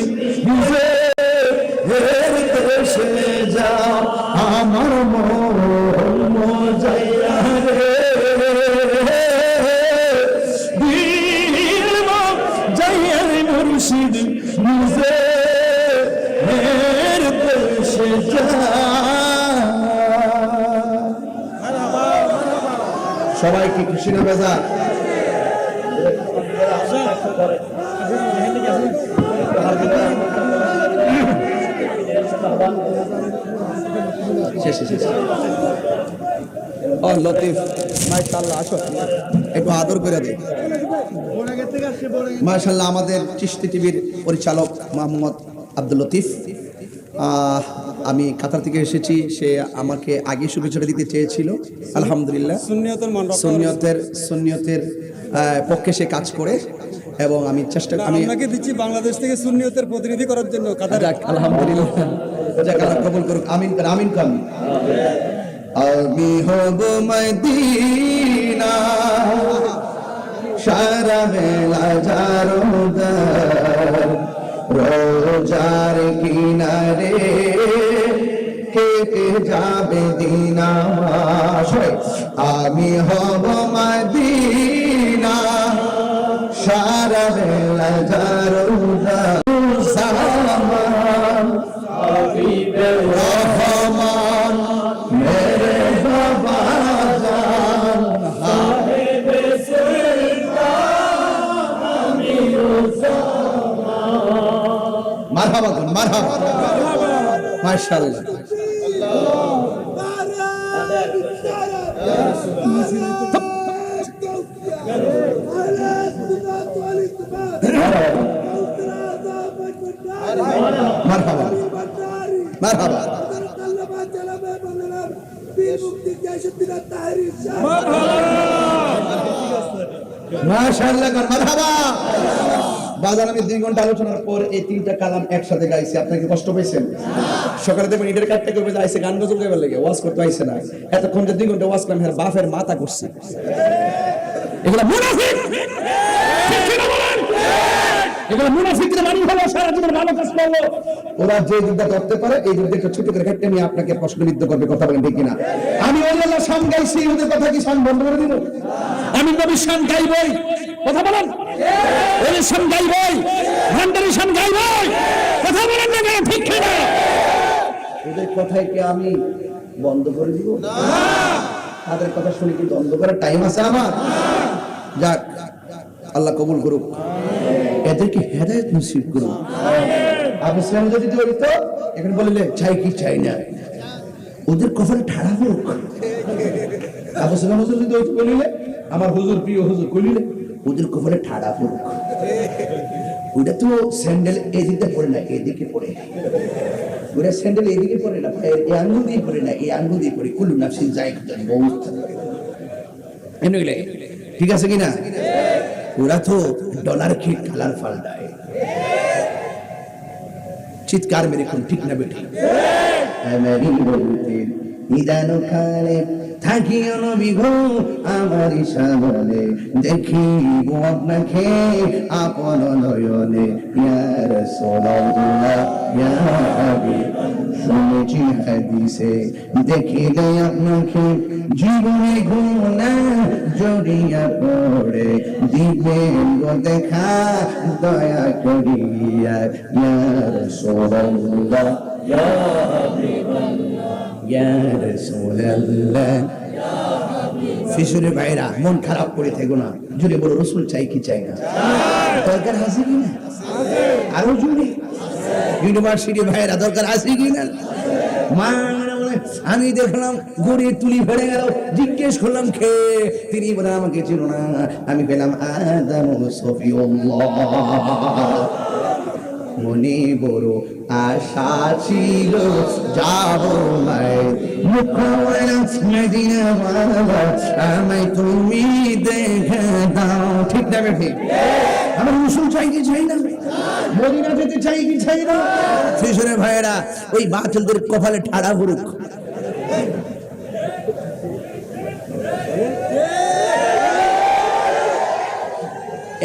S1: দেশে যাও আমার মন যাইয়া রে যাইয়া মুর্শিদ দেশে যা সবাই কি খুশি না বেজার লতিফ মাশাআল্লাহ আসো একটু আদর করে দে মাশাআল্লাহ আমাদের চিশতি টিভির পরিচালক মোহাম্মদ আব্দুল লতিফ আমি কাতার থেকে এসেছি সে আমাকে আগে শুভেচ্ছা দিতে চেয়েছিল আলহামদুলিল্লাহ সুন্নিয়তের পক্ষে সে কাজ করে এবং আমি চেষ্টা আপনাকে দিচ্ছি বাংলাদেশ থেকে সুন্নিয়তের প্রতিনিধি করার জন্য কাতার আলহামদুলিল্লাহ যাক আল্লাহ কবুল করুক আমিন আমিন কাম আমি হব মদিনা সারা বেলা জারদার রোজার কিনারে কেটে যাবে দিন আমার আমি হব মদিনা সারা বেলা জারদার সালাম রহমান মেরে বাবা জান সাহেবে সুলতান আমি মারহাবা মারহাবা মাশাআল্লাহ মারহাবা মারহাবা মাশাআল্লাহ মারহাবা বাজার আমি 2 ঘন্টা আলোচনার পর এই 3টা কালাম একসাথে গাইছি আপনাকে কষ্ট পাইছেন সকালে দেখবেন ইটের কাটতে করবে যাইছে গান গজল গাইবার লাগে ওয়াজ করতে আইছে না এতক্ষণ যে 2 ঘন্টা ওয়াজ করলাম এর বাপের মাথা করছে এগুলা মুনাফিক ঠিক কি না বলেন এগুলা মুনাফিকদের বাণী হলো সারা জীবন ভালো কাজ করলো ওরা যে দিকটা করতে পারে এই দিকটা ছোট করে কাটতে নিয়ে আপনাকে প্রশ্নবিদ্ধ করবে কথা বলেন ঠিক কিনা আমি আল্লাহর শান গাইছি ওদের কথা কি শান বন্ধ করে দিব আমি নবীর শান গাইবই কথা বলেন ওদের শান গাইবই ভান্ডারের শান গাইবই কথা বলেন না ঠিক কিনা ওদের কথাই কি আমি বন্ধ করে দিব না তাদের কথা শুনে কি বন্ধ করার টাইম আছে আমার যাক আল্লাহ কবুল করুক এদেরকে হেদায়েত নসিব করুক আবু সুফিয়ান যদি বলতো এখন বললে চাই কি চাই না ওদের কপালে ঠাড়া হোক আবু সুফিয়ান যদি বললে আমার হুজুর প্রিয় হুজুর কইলে ওদের কপালে ঠাড়া হোক ওটা তো স্যান্ডেল এদিকে পড়ে না এদিকে পড়ে ওরা স্যান্ডেল এদিকে পড়ে না এই আঙ্গুল দিয়ে পড়ে না এই আঙ্গুল দিয়ে পড়ে কুল্লু নাফসিন যায়কাতুল মউত এমনি ঠিক আছে কিনা ওরা তো ডলার কি কালার পাল্টায় চিৎকার মেরে কোন ঠিক না বেটি আমি বলতে নিদান কালে থাকিও নবী গো আমার সামনে দেখিব আপনাকে আপন নয়নে ইয়া রাসূলুল্লাহ ইয়া হাবিবাল্লাহ শুনেছি হাদিসে দেখিলে আপনাকে জীবনে গুনাহ জড়িয়া পড়ে দিবেন গো দেখা দয়া করিয়া ইয়া রাসূলুল্লাহ ইয়া হাবিবাল্লাহ ইয়া রাসূলুল্লাহ ফিসুরে ভাইরা মন খারাপ করে থেকো না জুড়ে বলো রসুল চাই কি চাই না দরকার আছে কি না আরো জুড়ে ইউনিভার্সিটি ভাইরা দরকার আছে কি না মা বলে আমি দেখলাম গড়িয়ে তুলি ফেলে গেল, জিজ্ঞেস করলাম খেয়ে, তিনি বলে আমাকে চিনো না, আমি পেলাম আদম সফিউল্লাহ। মনে বড় আশা ছিল যাব মদিনা, আমায় তুমি দেখে দাও। ঠিক না ঠিক? আমার রসুল চাই কি চাই না? মদিনা যেতে চাই কি চাই না? শিশুরে ভাইয়েরা, ওই বাতিলদের কপালে ঠাড়া পড়ুক।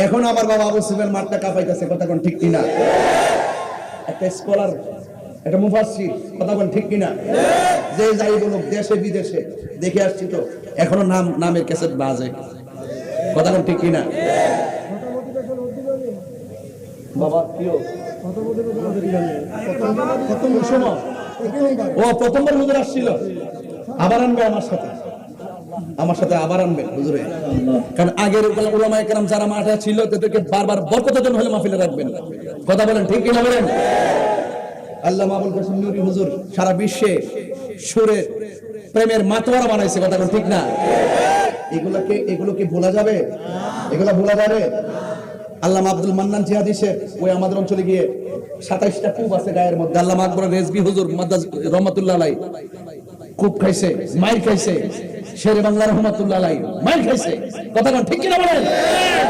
S1: এখন আবার বাবা আবু সুফিয়ান মাঠটা কাঁপাইতেছে, কথা কোন ঠিক কিনা? একটা স্কলার, একটা মুফাসসির, কথা কোন ঠিক কিনা? যে যাই বলুক, দেশে বিদেশে দেখে আসছি তো, এখনো নামের ক্যাসেট বাজে, কথা কোন ঠিক কিনা? বাবা কিও ও প্রথমবার হুজুর আসছিল, আবার আনবে আমার সাথে আবার আনবে হুজুরে, কারণ আগের উলামায়ে কেরাম যারা মাঠে ছিল তাদেরকে বারবার বরকতের জন্য হলে মাহফিলে রাখবেন, কথা বলেন ঠিক কিনা বলেন? আল্লামা আবুল কাসেম নূরী হুজুর সারা বিশ্বে সুরে প্রেমের মাতোয়ারা বানাইছে, কথা বলেন ঠিক না? এগুলো কি ভোলা যাবে? এগুলা ভোলা যাবে? আল্লামা আব্দুল মান্নান জিহাদি শেখ, ওই আমাদের অঞ্চলে গিয়ে 27টা কূপ আছে গায়ের মধ্যে, আল্লামা আকবর রেজভী হুজুর মাদ্দাজ রহমাতুল্লাহ আলাইহি কূপ খাইছে, মাইর খাইছে, শেরে বাংলা রহমাতুল্লাহ আলাইহি মাইর খাইছে, কথা ঠিক কিনা বলেন?